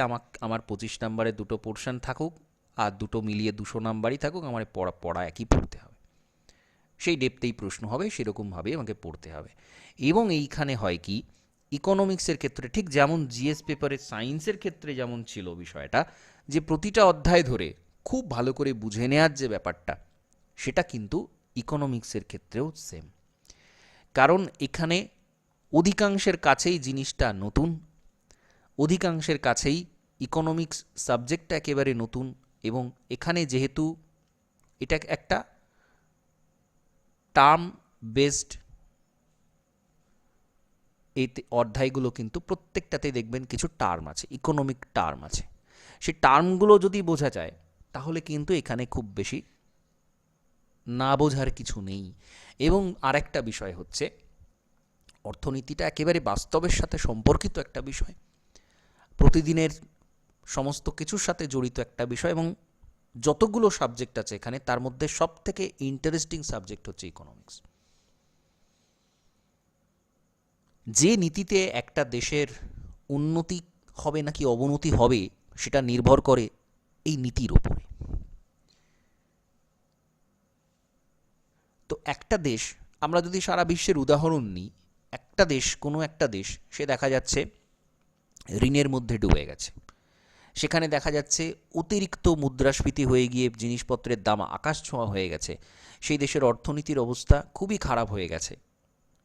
আমার 25 নম্বরে দুটো পোর্শন থাকুক আর দুটো মিলিয়ে 200 নাম্বারই থাকুক, আমার পড়া একই পড়তে হবে, সেই ডেপথেই প্রশ্ন হবে, সেরকমভাবেই আমাকে পড়তে হবে। এবং এইখানে হয় কি, ইকোনমিক্সের ক্ষেত্রে ঠিক যেমন জিএস পেপারে সায়েন্সের ক্ষেত্রে যেমন ছিল বিষয়টা যে প্রতিটা অধ্যায় ধরে খুব ভালো করে বুঝে নেওয়ার যে ব্যাপারটা, সেটা কিন্তু ইকোনমিক্সের ক্ষেত্রেও সেম। কারণ এখানে অধিকাংশের কাছেই জিনিসটা নতুন, অধিকাংশের কাছেই ইকোনমিক্স সাবজেক্টটা একেবারে নতুন, এবং এখানে যেহেতু এটা একটা টার্ম বেসড, এই অধ্যায়গুলো কিন্তু প্রত্যেকটাতেই দেখবেন কিছু টার্ম আছে, ইকোনমিক টার্ম আছে। সেই টার্মগুলো যদি বোঝা যায় তাহলে কিন্তু এখানে খুব বেশি না বোঝার কিছু নেই। এবং আরেকটা বিষয় হচ্ছে, অর্থনীতিটা একেবারে বাস্তবের সাথে সম্পর্কিত একটা বিষয়, প্রতিদিনের সমস্ত কিছুর সাথে জড়িত একটা বিষয়, এবং যতগুলো সাবজেক্ট আছে এখানে তার মধ্যে সব থেকে ইন্টারেস্টিং সাবজেক্ট হচ্ছে ইকোনমিক্স। যে নীতিতে একটা দেশের উন্নতি হবে নাকি অবনতি হবে সেটা নির্ভর করে এই নীতির ওপরে। তো একটা দেশ, আমরা যদি সারা বিশ্বের উদাহরণ নিই, একটা দেশ, কোনো একটা দেশ, সে দেখা যাচ্ছে ঋণের মধ্যে ডুবে গেছে, সেখানে দেখা যাচ্ছে অতিরিক্ত মুদ্রাস্ফীতি হয়ে গিয়ে জিনিসপত্রের দাম আকাশ ছোঁয়া হয়ে গেছে, সেই দেশের অর্থনীতির অবস্থা খুবই খারাপ হয়ে গেছে।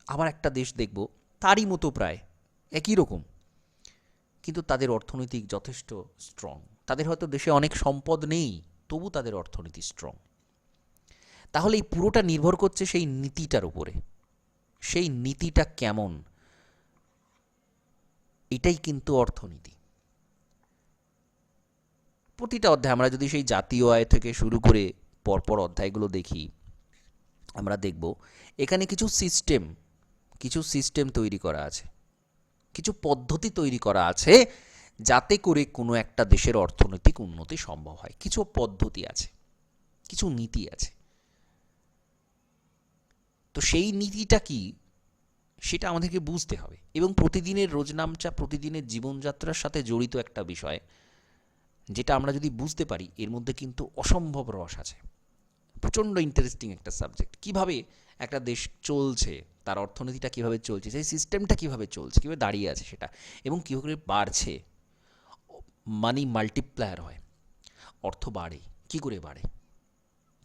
আবার একটা দেশ দেখব তারই মতো প্রায় একই রকম, কিন্তু তাদের অর্থনীতি যথেষ্ট স্ট্রং, তাদের হয়তো দেশে অনেক সম্পদ নেই, তবু তাদের অর্থনীতি স্ট্রং। তাহলে এই পুরোটা নির্ভর করছে সেই নীতিটার উপরে, সেই নীতিটা কেমন, এটাই কিন্তু অর্থনীতি। প্রতিটা অধ্যায় আমরা যদি সেই জাতীয় আয় থেকে শুরু করে পরপর অধ্যায়গুলো দেখি, আমরা দেখব এখানে কিছু সিস্টেম তৈরি করা আছে, কিছু পদ্ধতি তৈরি করা আছে যাতে করে কোনো একটা দেশের অর্থনৈতিক উন্নতি সম্ভব হয়। কিছু পদ্ধতি আছে, কিছু নীতি আছে। তো সেই নীতিটা কি সেটা আমাদেরকে বুঝতে হবে, এবং প্রতিদিনের রোজনামচা, প্রতিদিনের জীবনযাত্রার সাথে জড়িত একটা বিষয়, যেটা আমরা যদি বুঝতে পারি এর মধ্যে কিন্তু অসম্ভব রস আছে। প্রচণ্ড ইন্টারেস্টিং একটা সাবজেক্ট, কিভাবে একটা দেশ চলছে, তার অর্থনীতিটা কিভাবে চলছে, সেই সিস্টেমটা কিভাবে চলছে, কীভাবে দাঁড়িয়ে আছে সেটা, এবং কীভাবে বাড়ছে। মানি মাল্টিপ্লায়ার হয়, অর্থ বাড়ে, কী করে বাড়ে,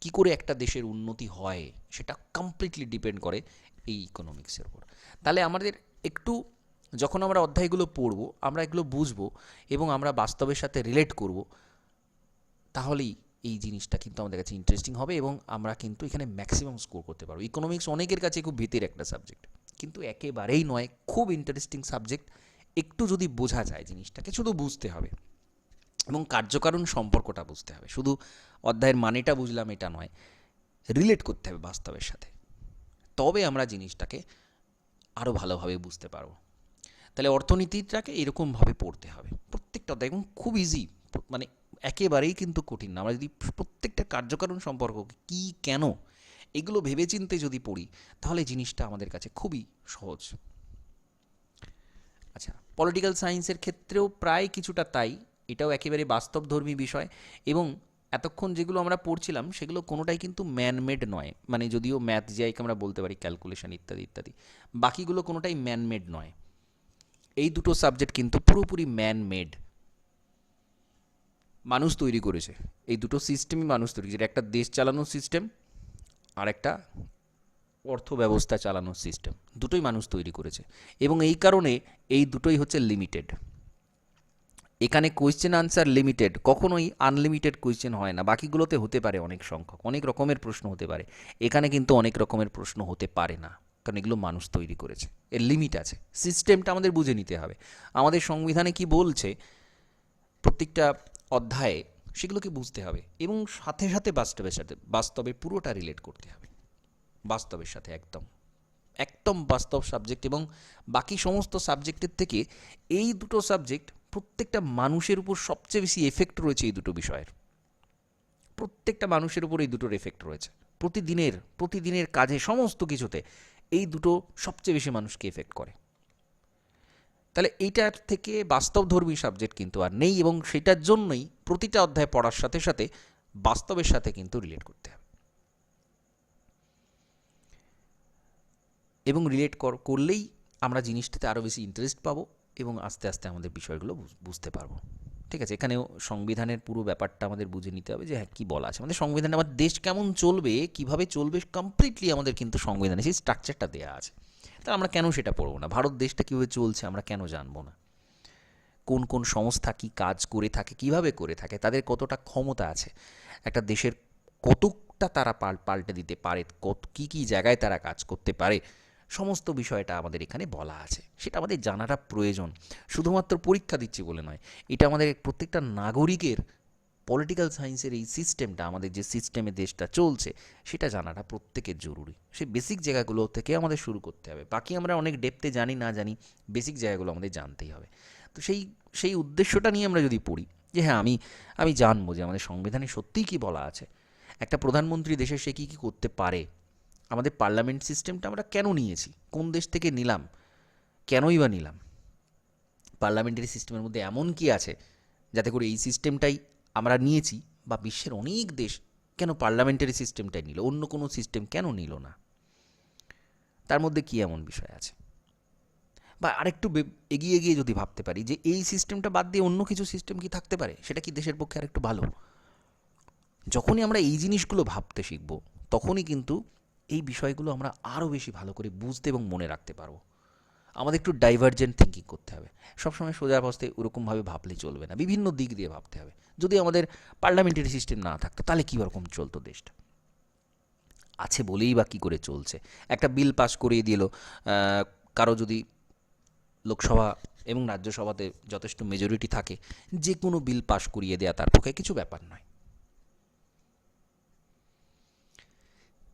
কী করে একটা দেশের উন্নতি হয়, সেটা কমপ্লিটলি ডিপেন্ড করে এই ইকোনমিক্সের উপর। তাহলে আমাদের একটু, যখন আমরা অধ্যায়গুলো পড়ব, আমরা এগুলো বুঝবো এবং আমরা বাস্তবের সাথে রিলেট করব, তাহলেই এই জিনিসটা কিন্তু আমাদের কাছে ইন্টারেস্টিং হবে এবং আমরা কিন্তু এখানে ম্যাক্সিমাম স্কোর করতে পারবো। ইকোনমিক্স অনেকের কাছে খুব ভীতির একটা সাবজেক্ট, কিন্তু একেবারেই নয়, খুব ইন্টারেস্টিং সাবজেক্ট। একটু যদি বোঝা যায় জিনিসটাকে, শুধু বুঝতে হবে এবং কার্যকারণ সম্পর্কটা বুঝতে হবে, শুধু অধ্যায়ের মানেটা বুঝলাম এটা নয়, রিলেট করতে হবে বাস্তবের সাথে, তবে আমরা জিনিসটাকে আরও ভালোভাবে বুঝতে পারবো। তাহলে তাহলে অর্থনীতিটাকে এরকমভাবে পড়তে হবে প্রত্যেকটা অধ্যায়, এবং খুব ইজি, মানে একেবারেই কিন্তু কঠিন না। আমরা যদি প্রত্যেকটা কার্যকারণ সম্পর্ক কী কেন এগুলো ভেবেচিন্তে যদি পড়ি তাহলে জিনিসটা আমাদের কাছে খুবই সহজ। আচ্ছা, পলিটিক্যাল সায়েন্সের ক্ষেত্রেও প্রায় কিছুটা তাই, এটাও একেবারে বাস্তবধর্মী বিষয়, এবং এতক্ষণ যেগুলো আমরা পড়ছিলাম সেগুলো কোনোটাই কিন্তু ম্যানমেড নয়, মানে যদিও ম্যাথ যাইকে আমরা বলতে পারি ক্যালকুলেশন ইত্যাদি ইত্যাদি, বাকিগুলো কোনোটাই ম্যানমেড নয়। এই দুটো সাবজেক্ট কিন্তু পুরোপুরি ম্যানমেড, মানুষ তৈরি করেছে। এই দুটো সিস্টেমই মানুষ তৈরি করেছে, একটা দেশ চালানোর সিস্টেম আর একটা অর্থ ব্যবস্থা চালানোর সিস্টেম, দুটোই মানুষ তৈরি করেছে, এবং এই কারণে এই দুটোই হচ্ছে লিমিটেড। এখানে কোয়েশ্চেন আনসার লিমিটেড, কখনোই আনলিমিটেড কোয়েশ্চেন হয় না। বাকিগুলোতে হতে পারে অনেক সংখ্যক, অনেক রকমের প্রশ্ন হতে পারে, এখানে কিন্তু অনেক রকমের প্রশ্ন হতে পারে না, কারণ এগুলো মানুষ তৈরি করেছে, এর লিমিট আছে। সিস্টেমটা আমাদের বুঝে নিতে হবে, আমাদের সংবিধানে কি বলছে প্রত্যেকটা অধ্যায়ে সেগুলোকে বুঝতে হবে, এবং সাথে সাথে বাস্তবে পুরোটা রিলেট করতে হবে বাস্তবের সাথে, একদম একদম বাস্তব সাবজেক্ট। এবং বাকি সমস্ত সাবজেক্টের থেকে এই দুটো সাবজেক্ট প্রত্যেকটা মানুষের উপর সবচেয়ে বেশি এফেক্ট রয়েছে, এই দুটো বিষয়ের প্রত্যেকটা মানুষের উপর এই দুটোর এফেক্ট রয়েছে। প্রতিদিনের কাজে সমস্ত কিছুতে এই দুটো সবচেয়ে বেশি মানুষকে এফেক্ট করে। তাহলে এইটার থেকে বাস্তবধর্মী সাবজেক্ট কিন্তু আর নেই, এবং সেটার জন্যই প্রতিটা অধ্যায় পড়ার সাথে সাথে বাস্তবের সাথে কিন্তু রিলেট করতে হবে, এবং রিলেট করলেই আমরা জিনিসটাতে আরও বেশি ইন্টারেস্ট পাবো, এবং আস্তে আস্তে আমাদের বিষয়গুলো বুঝতে পারবো। ঠিক আছে, এখানেও সংবিধানের পুরো ব্যাপারটা আমাদের বুঝে নিতে হবে যে হ্যাঁ কী বলা আছে আমাদের সংবিধানে, আমার দেশ কেমন চলবে, কিভাবে চলবে, কমপ্লিটলি আমাদের কিন্তু সংবিধানে সেই স্ট্রাকচারটা দেওয়া আছে। তাহলে আমরা কেন সেটা পড়বো না? ভারত দেশটা কীভাবে চলছে আমরা কেন জানবো না? কোন কোন সংস্থা কী কাজ করে থাকে, কিভাবে করে থাকে, তাদের কতটা ক্ষমতা আছে, একটা দেশের কতটা তারা পাল্টে দিতে পারে, কী কী জায়গায় তারা কাজ করতে পারে, সমস্ত বিষয়টা আমাদের এখানে বলা আছে। সেটা আমাদের জানাটা প্রয়োজন, শুধুমাত্র পরীক্ষা দিচ্ছি বলে নয়, এটা আমাদের প্রত্যেকটা নাগরিকের পলিটিক্যাল সায়েন্সের এই সিস্টেমটা, আমাদের যে সিস্টেমে দেশটা চলছে সেটা জানাটা প্রত্যেকের জরুরি। সেই বেসিক জায়গাগুলো থেকে আমাদের শুরু করতে হবে, বাকি আমরা অনেক ডেপথে জানি না জানি, বেসিক জায়গাগুলো আমাদের জানতেই হবে। তো সেই উদ্দেশ্যটা নিয়ে আমরা যদি পড়ি যে হ্যাঁ আমি জানবো যে আমাদের সংবিধানে সত্যিই কী বলা আছে, একটা প্রধানমন্ত্রী দেশে সে কী কী করতে পারে, আমাদের পার্লামেন্ট সিস্টেমটা আমরা কেন নিয়েছি, কোন দেশ থেকে নিলাম, কেনই বা নিলাম, পার্লামেন্টারি সিস্টেমের মধ্যে এমন কি আছে যাতে করে এই সিস্টেমটাই আমরা নিয়েছি, বা বিশ্বের অনেক দেশ কেন পার্লামেন্টারি সিস্টেমটাই নিল, অন্য কোনো সিস্টেম কেন নিল না, তার মধ্যে কী এমন বিষয় আছে। বা আরেকটু এগিয়ে গিয়ে যদি ভাবতে পারি যে এই সিস্টেমটা বাদ দিয়ে অন্য কিছু সিস্টেম কি থাকতে পারে, সেটা কি দেশের পক্ষে আরেকটু ভালো। যখনই আমরা এই জিনিসগুলো ভাবতে শিখব তখনই কিন্তু এই বিষয়গুলো আমরা আরও বেশি ভালো করে বুঝতে এবং মনে রাখতে পারবো। আমাদের একটু ডাইভার্জেন্ট থিঙ্কিং করতে হবে, সবসময় সোজা অবস্থায় ওরকমভাবে ভাবলে চলবে না, বিভিন্ন দিক দিয়ে ভাবতে হবে। যদি আমাদের পার্লামেন্টারি সিস্টেম না থাকতো তাহলে কী রকম চলতো দেশটা, আছে বলেই বা কী করে চলছে। একটা বিল পাস করিয়ে দিল, কারো যদি লোকসভা এবং রাজ্যসভাতে যথেষ্ট মেজরিটি থাকে, যে কোনো বিল পাস করিয়ে দেওয়া তার পক্ষে কিছু ব্যাপার নয়।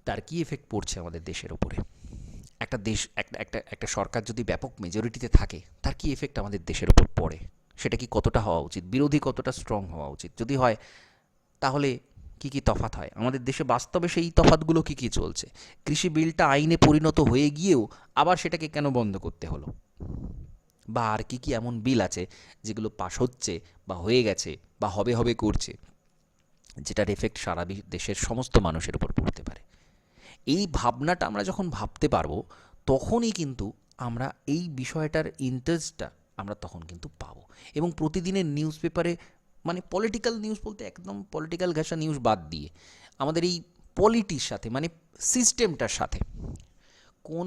তার কী এফেক্ট পড়ছে আমাদের দেশের ওপরে, একটা দেশ একটা সরকার যদি ব্যাপক মেজরিটিতে থাকে তার কী এফেক্ট আমাদের দেশের ওপর পড়ে, সেটা কি কতটা হওয়া উচিত, বিরোধী কতটা স্ট্রং হওয়া উচিত, যদি হয় তাহলে কী কী তফাৎ হয় আমাদের দেশে, বাস্তবে সেই তফাৎগুলো কী কী চলছে। কৃষি বিলটা আইনে পরিণত হয়ে গিয়েও আবার সেটাকে কেন বন্ধ করতে হলো, বা আর কী কী এমন বিল আছে যেগুলো পাস হচ্ছে বা হয়ে গেছে বা হবে করছে, যেটার এফেক্ট সারা দেশের সমস্ত মানুষের উপর পড়তে পারে। এই ভাবনাটা আমরা যখন ভাবতে পারবো তখনই কিন্তু আমরা এই বিষয়টার ইন্টারেস্টটা আমরা তখন কিন্তু পাবো। এবং প্রতিদিনের নিউজ পেপারে, মানে পলিটিক্যাল নিউজ বলতে একদম পলিটিক্যাল ঘাসা নিউজ বাদ দিয়ে, আমাদের এই পলিটির সাথে, মানে সিস্টেমটার সাথে, কোন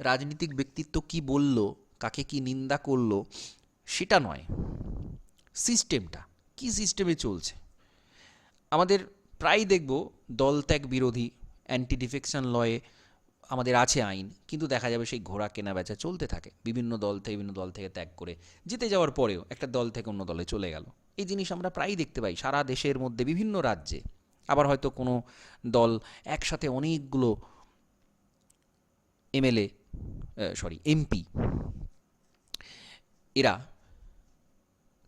রাজনীতিক ব্যক্তিত্ব কি বলল, কাকে কি নিন্দা করলো, সেটা নয়, সিস্টেমটা কি সিস্টেমে চলছে। আমাদের প্রায় দেখব দলত্যাগ বিরোধী, অ্যান্টি ডিফেকশন লয়ে আমাদের আছে আইন, কিন্তু দেখা যাবে সেই ঘোড়া কেনা বেচা চলতে থাকে, বিভিন্ন দল থেকে ত্যাগ করে জিতে যাওয়ার পরেও একটা দল থেকে অন্য দলে চলে গেল। এই জিনিস আমরা প্রায়ই দেখতে পাই সারা দেশের মধ্যে বিভিন্ন রাজ্যে। আবার হয়তো কোনো দল একসাথে অনেকগুলো এমপি এরা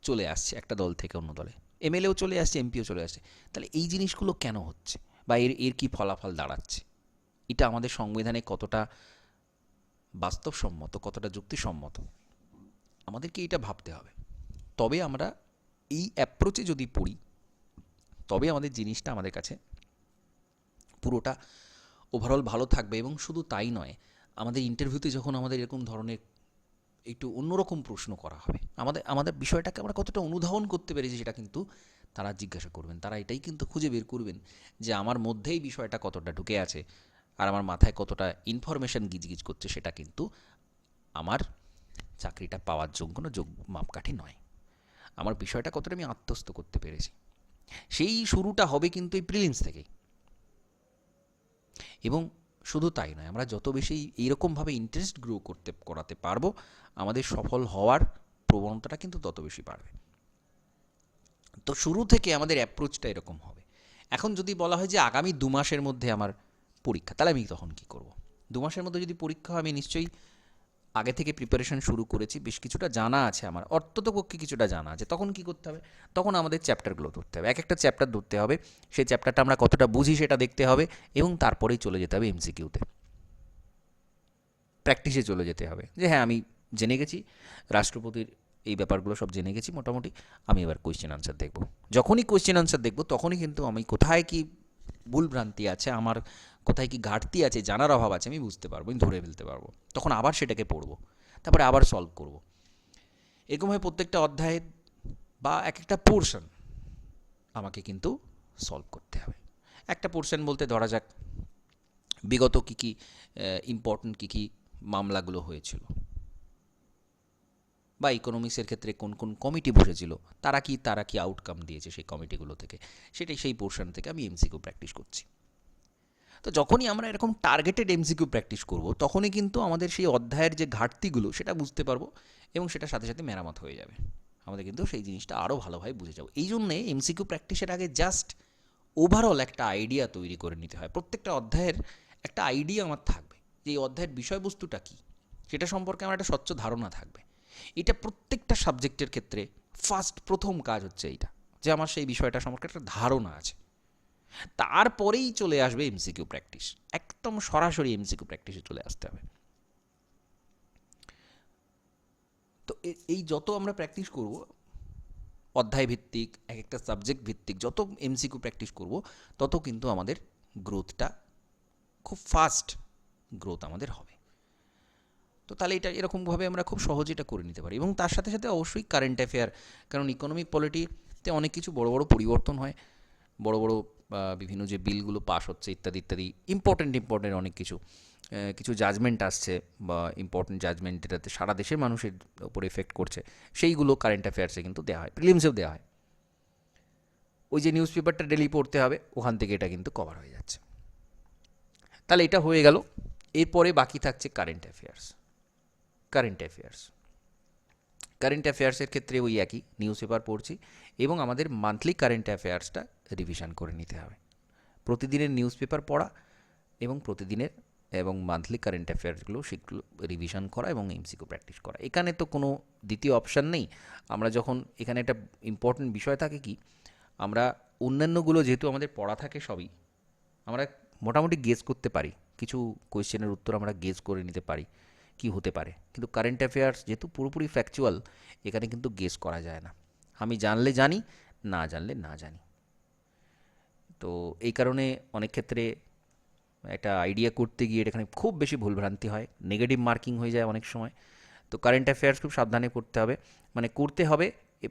চলে আসছে একটা দল থেকে অন্য দলে, এমএলএও চলে আসছে, এমপিও চলে আসছে। তাহলে এই জিনিসগুলো কেন হচ্ছে, বা এর কী ফলাফল দাঁড়াচ্ছে, এটা আমাদের সংবিধানে কতটা বাস্তবসম্মত, কতটা যুক্তিসম্মত, আমাদেরকে এটা ভাবতে হবে। তবে আমরা এই অ্যাপ্রোচে যদি পড়ি, তবে আমাদের জিনিসটা আমাদের কাছে পুরোটা ওভারঅল ভালো থাকবে। এবং শুধু তাই নয়, আমাদের ইন্টারভিউতে যখন আমাদের এরকম ধরনের একটু অন্যরকম প্রশ্ন করা হবে, আমাদের বিষয়টাকে আমরা কতটা অনুধাবন করতে পেরেছি সেটা কিন্তু তারা জিজ্ঞাসা করবেন। তারা এটাই কিন্তু খুঁজে বের করবেন যে আমার মধ্যেই বিষয়টা কতটা ঢুকে আছে আর আমার মাথায় কতটা ইনফরমেশান গিজগিজ করছে, সেটা কিন্তু আমার চাকরিটা পাওয়ার যোগ্য মাপকাঠি নয়। আমার বিষয়টা কতটা আমি আত্মস্থ করতে পেরেছি, সেই শুরুটা হবে কিন্তু এই প্রিলিমস থেকেই। এবং শুধু তাই নয়, আমরা যত বেশি এইরকমভাবে ইন্টারেস্ট করাতে পারবো, আমাদের সফল হওয়ার প্রবণতাটা কিন্তু তত বেশি বাড়বে। তো শুরু থেকে আমাদের অ্যাপ্রোচটা এরকম হবে। এখন যদি বলা হয় যে আগামী 2 মাসের মধ্যে আমার পরীক্ষা, তাহলে আমি তখন কী করব? 2 মাসের মধ্যে যদি পরীক্ষা হয়, আমি নিশ্চয়ই আগে থেকে প্রিপারেশন শুরু করেছি, বেশ কিছুটা জানা আছে, আমার অর্থতপক্ষে কিছুটা জানা আছে। তখন কি করতে হবে? তখন আমাদের চ্যাপ্টারগুলো ধরতে হবে, এক একটা চ্যাপ্টার ধরতে হবে, সেই চ্যাপ্টারটা আমরা কতটা বুঝি সেটা দেখতে হবে, এবং তারপরেই চলে যেতে হবে এমসিকিউতে, প্র্যাকটিসে চলে যেতে হবে যে হ্যাঁ আমি জেনে গেছি রাষ্ট্রপতির এই ব্যাপারগুলো সব জেনে গেছি মোটামুটি, আমি এবার কোয়েশ্চেন আনসার দেখব। যখনই কোয়েশ্চেন আনসার দেখব তখনই কিন্তু আমি কোথায় কি ভুলভ্রান্তি আছে, আমার কোথায় কি ঘাটতি আছে, জানার অভাব আছে, আমি বুঝতে পারবো, আমি ধরে ফেলতে পারবো। তখন আবার সেটাকে পড়বো, তারপরে আবার সলভ করব। এরকমভাবে প্রত্যেকটা অধ্যায়ে বা এক একটা পোর্শন আমাকে কিন্তু সলভ করতে হবে। একটা পোর্শন বলতে ধরা যাক বিগত কী কী ইম্পর্ট্যান্ট কী কী মামলাগুলো হয়েছিল, বা ইকোনমিক্সের ক্ষেত্রে কোন কোন কমিটি বসেছিল, তারা কি আউটকাম দিয়েছে সেই কমিটিগুলো থেকে, সেই পোর্শন থেকে আমি এমসিকিউ প্র্যাকটিস করছি। তো যখনই আমরা এরকম টার্গেটেড এমসিকিউ প্র্যাকটিস করব, তখনই কিন্তু আমাদের সেই অধ্যায়ের যে ঘাটতিগুলো সেটা বুঝতে পারবো, এবং সেটার সাথে সাথে মেরামত হয়ে যাবে। আমাদের কিন্তু সেই জিনিসটা আরও ভালোভাবে বুঝে যাবো। এই জন্যে এমসিকিউ প্র্যাকটিসের আগে জাস্ট ওভারঅল একটা আইডিয়া তৈরি করে নিতে হয়। প্রত্যেকটা অধ্যায়ের একটা আইডিয়া আমার থাকবে যে এই অধ্যায়ের বিষয়বস্তুটা কী, সেটা সম্পর্কে আমার একটা স্বচ্ছ ধারণা থাকবে। এটা প্রত্যেকটা সাবজেক্টের ক্ষেত্রে প্রথম কাজ হচ্ছে এইটা, যে আমার সেই বিষয়টা সম্পর্কে একটা ধারণা আছে। তারপরেই চলে আসবে এমসিকিউ প্র্যাকটিস, একদম সরাসরি এমসিকিউ প্র্যাকটিসে চলে আসতে হবে। তো এই যত আমরা প্র্যাকটিস করব, অধ্যায় ভিত্তিক, এক একটা সাবজেক্ট ভিত্তিক যত এমসিকিউ প্র্যাকটিস করব, তত কিন্তু আমাদের গ্রোথটা খুব ফাস্ট গ্রোথ আমাদের হবে। তো তাহলে এটা এরকমভাবে আমরা খুব সহজে এটা করে নিতে পারি। এবং তার সাথে সাথে অবশ্যই কারেন্ট অ্যাফেয়ার, কারণ ইকোনমিক পলিটিতে অনেক কিছু বড় বড় পরিবর্তন হয়, বড় বড় বিভিন্ন যে বিলগুলো পাস হচ্ছে ইত্যাদি ইত্যাদি, ইম্পর্টেন্ট অনেক কিছু জাজমেন্ট আসছে, বা ইম্পর্টেন্ট জাজমেন্ট এটাতে সারা দেশের মানুষের ওপর এফেক্ট করছে, সেইগুলো কারেন্ট অ্যাফেয়ার্সে কিন্তু দেওয়া হয়, প্রিলিমসেও দেওয়া হয়। ওই যে নিউজ পেপারটা ডেলি পড়তে হবে, ওখান থেকে এটা কিন্তু কভার হয়ে যাচ্ছে। তাহলে এটা হয়ে গেল। এরপরে বাকি থাকছে কারেন্ট অ্যাফেয়ার্সের ক্ষেত্রে ওই একই নিউজ পেপার পড়ছি, এবং আমাদের মান্থলি কারেন্ট অ্যাফেয়ার্সটা রিভিশন করে নিতে হবে। প্রতিদিনের নিউজ পেপার পড়া এবং মান্থলি কারেন্ট অ্যাফেয়ার্সগুলো সেগুলো রিভিশন করা এবং এমসিকিউ প্র্যাকটিস করা। এখানে তো কোনো দ্বিতীয় অপশান নেই। আমরা যখন এখানে একটা ইম্পর্টেন্ট বিষয় থাকে কি, আমরা অন্যান্যগুলো যেহেতু আমাদের পড়া থাকে সবই, আমরা মোটামুটি গেস করতে পারি, কিছু কোয়েশ্চেনের উত্তর আমরা গেস করে নিতে পারি কি হতে পারে। কিন্তু কারেন্ট অ্যাফেয়ার্স যেহেতু পুরোপুরি ফ্যাকচুয়াল, এখানে কিন্তু গেস করা যায় না। আমি জানলে জানি, না জানলে না জানি। তো এই কারণে অনেক ক্ষেত্রে একটা আইডিয়া করতে গিয়ে এখানে খুব বেশি ভুলভ্রান্তি হয়, নেগেটিভ মার্কিং হয়ে যায় অনেক সময়। তো কারেন্ট অ্যাফেয়ার্স খুব সাবধানে করতে হবে,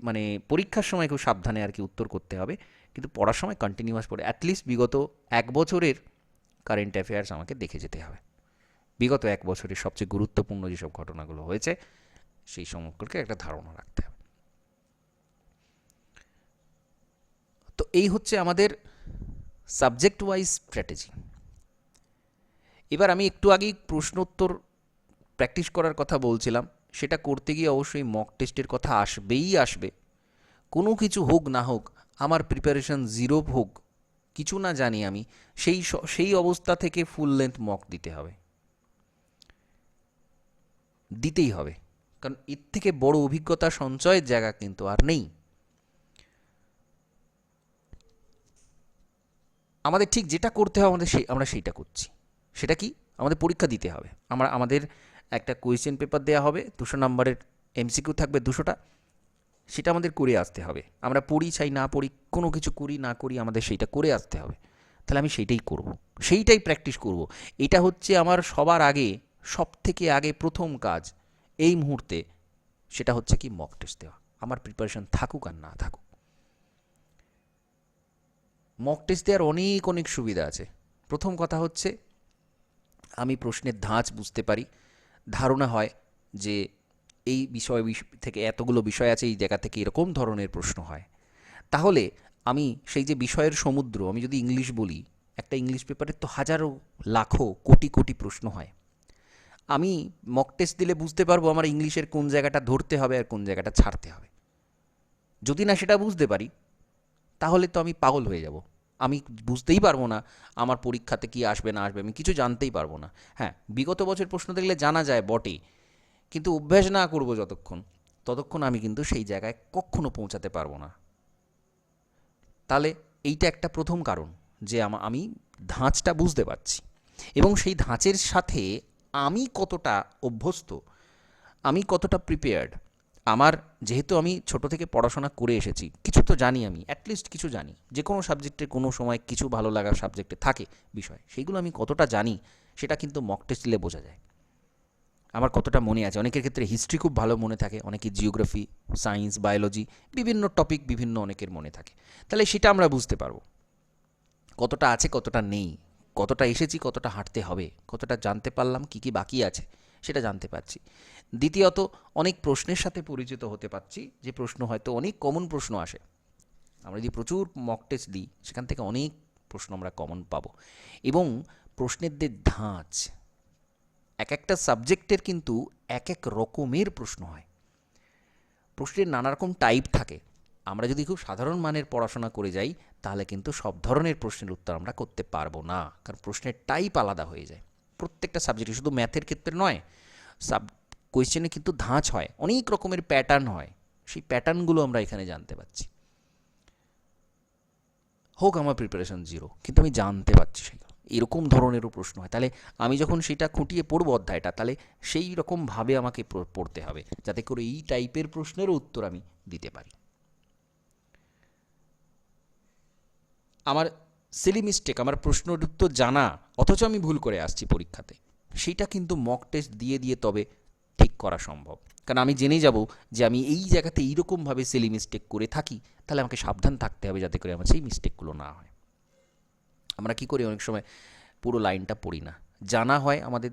মানে পরীক্ষার সময় খুব সাবধানে আর কি উত্তর করতে হবে, কিন্তু পড়ার সময় কন্টিনিউয়াস পড়ে অ্যাটলিস্ট বিগত 1 বছরের কারেন্ট অ্যাফেয়ার্স আমাকে দেখে যেতে হবে। বিগত 1 বছরের সবচেয়ে গুরুত্বপূর্ণ যেসব ঘটনাগুলো হয়েছে সেই সম্পর্কে একটা ধারণা রাখতে হবে। তো এই হচ্ছে আমাদের সাবজেক্ট ওয়াইজ স্ট্র্যাটেজি। এবার আমি একটু আগেই প্রশ্ন উত্তর প্র্যাকটিস করার কথা বলছিলাম, সেটা করতে গিয়ে অবশ্যই মক টেস্টের কথা আসবে। কোনো কিছু হোক না হোক, আমার প্রিপারেশন 0 হোক, কিছু না জানি আমি, সেই অবস্থা থেকে ফুল লেন্থ মক দিতেই হবে। কারণ এর থেকে বড় অভিজ্ঞতা সঞ্চয়ের জায়গা কিন্তু আর নেই। আমাদের ঠিক যেটা করতে হবে আমরা সেইটা করছি। সেটা কি? আমাদের পরীক্ষা দিতে হবে। আমাদের একটা কোয়েশ্চেন পেপার দেওয়া হবে, 200 নম্বরের এমসিকিউ থাকবে 200টা, সেটা আমাদের করে আসতে হবে। আমরা পড়ি চাই না পড়ি, কোনো কিছু করি না করি, আমাদের সেইটা করে আসতে হবে। তাহলে আমি সেইটাই করব, সেইটাই প্র্যাকটিস করব। এটা হচ্ছে আমার সবার আগে, সব থেকে আগে প্রথম কাজ এই মুহূর্তে। সেটা হচ্ছে কি, মক টেস্ট দেওয়া। আমার প্রিপারেশন থাকুক আর না থাকুক, মক টেস্ট দেওয়ার অনেক অনেক সুবিধা আছে। প্রথম কথা হচ্ছে আমি প্রশ্নের ধাঁচ বুঝতে পারি, ধারণা হয় যে এই বিষয় থেকে এতগুলো বিষয় আছে, এই জায়গা থেকে এরকম ধরনের প্রশ্ন হয়। তাহলে আমি সেই যে বিষয়ের সমুদ্র, আমি যদি ইংলিশ বলি, একটা ইংলিশ পেপারে তো হাজারো লাখো কোটি কোটি প্রশ্ন হয়। আমি মক টেস্ট দিলে বুঝতে পারবো আমার ইংলিশের কোন জায়গাটা ধরতে হবে আর কোন জায়গাটা ছাড়তে হবে। যদি না সেটা বুঝতে পারি, তাহলে তো আমি পাগল হয়ে যাব। আমি বুঝতেই পারবো না আমার পরীক্ষাতে কি আসবে না আসবে, আমি কিছু জানতেই পারবো না। হ্যাঁ, বিগত বছর প্রশ্ন দেখলে জানা যায় বটে, কিন্তু অভ্যাস না করবো ততক্ষণ আমি কিন্তু সেই জায়গায় কখনো পৌঁছাতে পারবো না। তাহলে এইটা একটা প্রথম কারণ যে আমি ধাঁচটা বুঝতে পারছি, এবং সেই ধাঁচের সাথে আমি কতটা অভ্যস্ত, আমি কতটা প্রিপেয়ার্ড। আমার যেহেতু আমি ছোট থেকে পড়াশোনা করে এসেছি, কিছু তো জানি, আমি অ্যাটলিস্ট কিছু জানি। যে কোনো সাবজেক্টে কোনো সময় কিছু ভালো লাগার সাবজেক্টে থাকে বিষয়, সেইগুলো আমি কতটা জানি সেটা কিন্তু মক টেস্ট দিলে বোঝা যায়। আমার কতটা মনে আছে, অনেকের ক্ষেত্রে হিস্ট্রি খুব ভালো মনে থাকে, অনেকের জিওগ্রাফি, সায়েন্স, বায়োলজি, বিভিন্ন টপিক বিভিন্ন অনেকের মনে থাকে। তাহলে সেটা আমরা বুঝতে পারবো কতটা আছে কতটা নেই, কতটা এসেছি কতটা হাঁটতে হবে, কতটা জানতে পারলাম, কী কী বাকি আছে সেটা জানতে পারছি। দ্বিতীয়ত, অনেক প্রশ্নের সাথে পরিচিত হতে পারছি, যে প্রশ্ন হয়তো অনেক কমন প্রশ্ন আসে। আমরা যদি প্রচুর মক টেস্ট দিই, সেখান থেকে অনেক প্রশ্ন আমরা কমন পাবো। এবং প্রশ্নের যে ধাঁচ, এক একটা সাবজেক্টের কিন্তু এক এক রকমের প্রশ্ন হয়, প্রশ্নের নানা রকম টাইপ থাকে। আমরা যদি খুব সাধারণ মানের পড়াশোনা করে যাই, তাহলে কিন্তু সব ধরনের প্রশ্নের উত্তর আমরা করতে পারবো না, কারণ প্রশ্নের টাইপ আলাদা হয়ে যায় প্রত্যেকটা সাবজেক্টে। শুধু ম্যাথের ক্ষেত্রে নয়, কোয়েশ্চেনে কিন্তু ধাঁচ হয়, অনেক রকমের প্যাটার্ন হয়, সেই প্যাটার্নগুলো আমরা এখানে জানতে পারছি। হোক আমার প্রিপারেশন 0, কিন্তু আমি জানতে পারছি সেগুলো, এরকম ধরনেরও প্রশ্ন হয়। তাহলে আমি যখন সেটা খুঁটিয়ে পড়বো অধ্যায়টা, তাহলে সেই রকমভাবে আমাকে পড়তে হবে, যাতে করে এই টাইপের প্রশ্নেরও উত্তর আমি দিতে পারি। আমার সিলি মিস্টেক, আমার প্রশ্নের উত্তর জানা অথচ আমি ভুল করে আসছি পরীক্ষাতে, সেইটা কিন্তু মক টেস্ট দিয়ে দিয়ে তবে ঠিক করা সম্ভব। কারণ আমি জেনে যাব যে আমি এই জায়গাতে এইরকমভাবে সিলি মিস্টেক করে থাকি, তাহলে আমাকে সাবধান থাকতে হবে যাতে করে আমার সেই মিস্টেকগুলো না হয়। আমরা কি করি, অনেক সময় পুরো লাইনটা পড়ি না, জানা হয় আমাদের,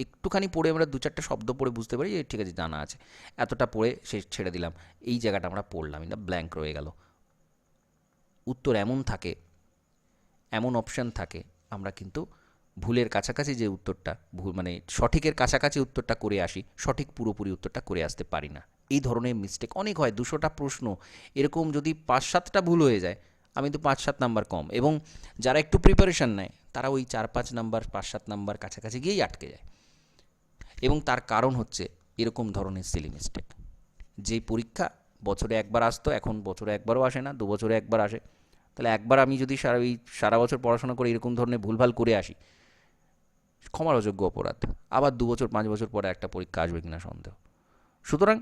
একটুখানি পড়ে আমরা 2-4টা শব্দ পড়ে বুঝতে পারি যে ঠিক আছে জানা আছে, এতটা পড়ে সে ছেড়ে দিলাম, এই জায়গাটা আমরা পড়লামই না, ব্ল্যাঙ্ক রয়ে গেল। উত্তর এমন থাকে, এমন অপশান থাকে, আমরা কিন্তু ভুলের কাছাকাছি যে উত্তরটা, মানে সঠিকের কাছাকাছি উত্তরটা করে আসি, সঠিক পুরোপুরি উত্তরটা করে আসতে পারি না। এই ধরনের মিস্টেক অনেক হয়। 200টা প্রশ্ন এরকম যদি 5-7টা ভুল হয়ে যায়, আমি তো 5-7 নাম্বার কম। এবং যারা একটু প্রিপারেশান নেয়, তারা ওই 4-5 নাম্বার, 5-7 নাম্বার কাছাকাছি গিয়েই আটকে যায়। এবং তার কারণ হচ্ছে এরকম ধরনের সিলি মিস্টেক। যে পরীক্ষা বছরে একবার আসতো, এখন বছরে একবারও আসে না, 2 বছরে একবার আসে। তাহলে একবার আমি যদি সারা বছর পড়াশোনা করে এরকম ধরনের ভুলভাল করে আসি, ক্ষমার অযোগ্য অপরাধ। আবার 2 বছর 5 বছর পরে একটা পরীক্ষা আসবে কিনা সন্দেহ। সুতরাং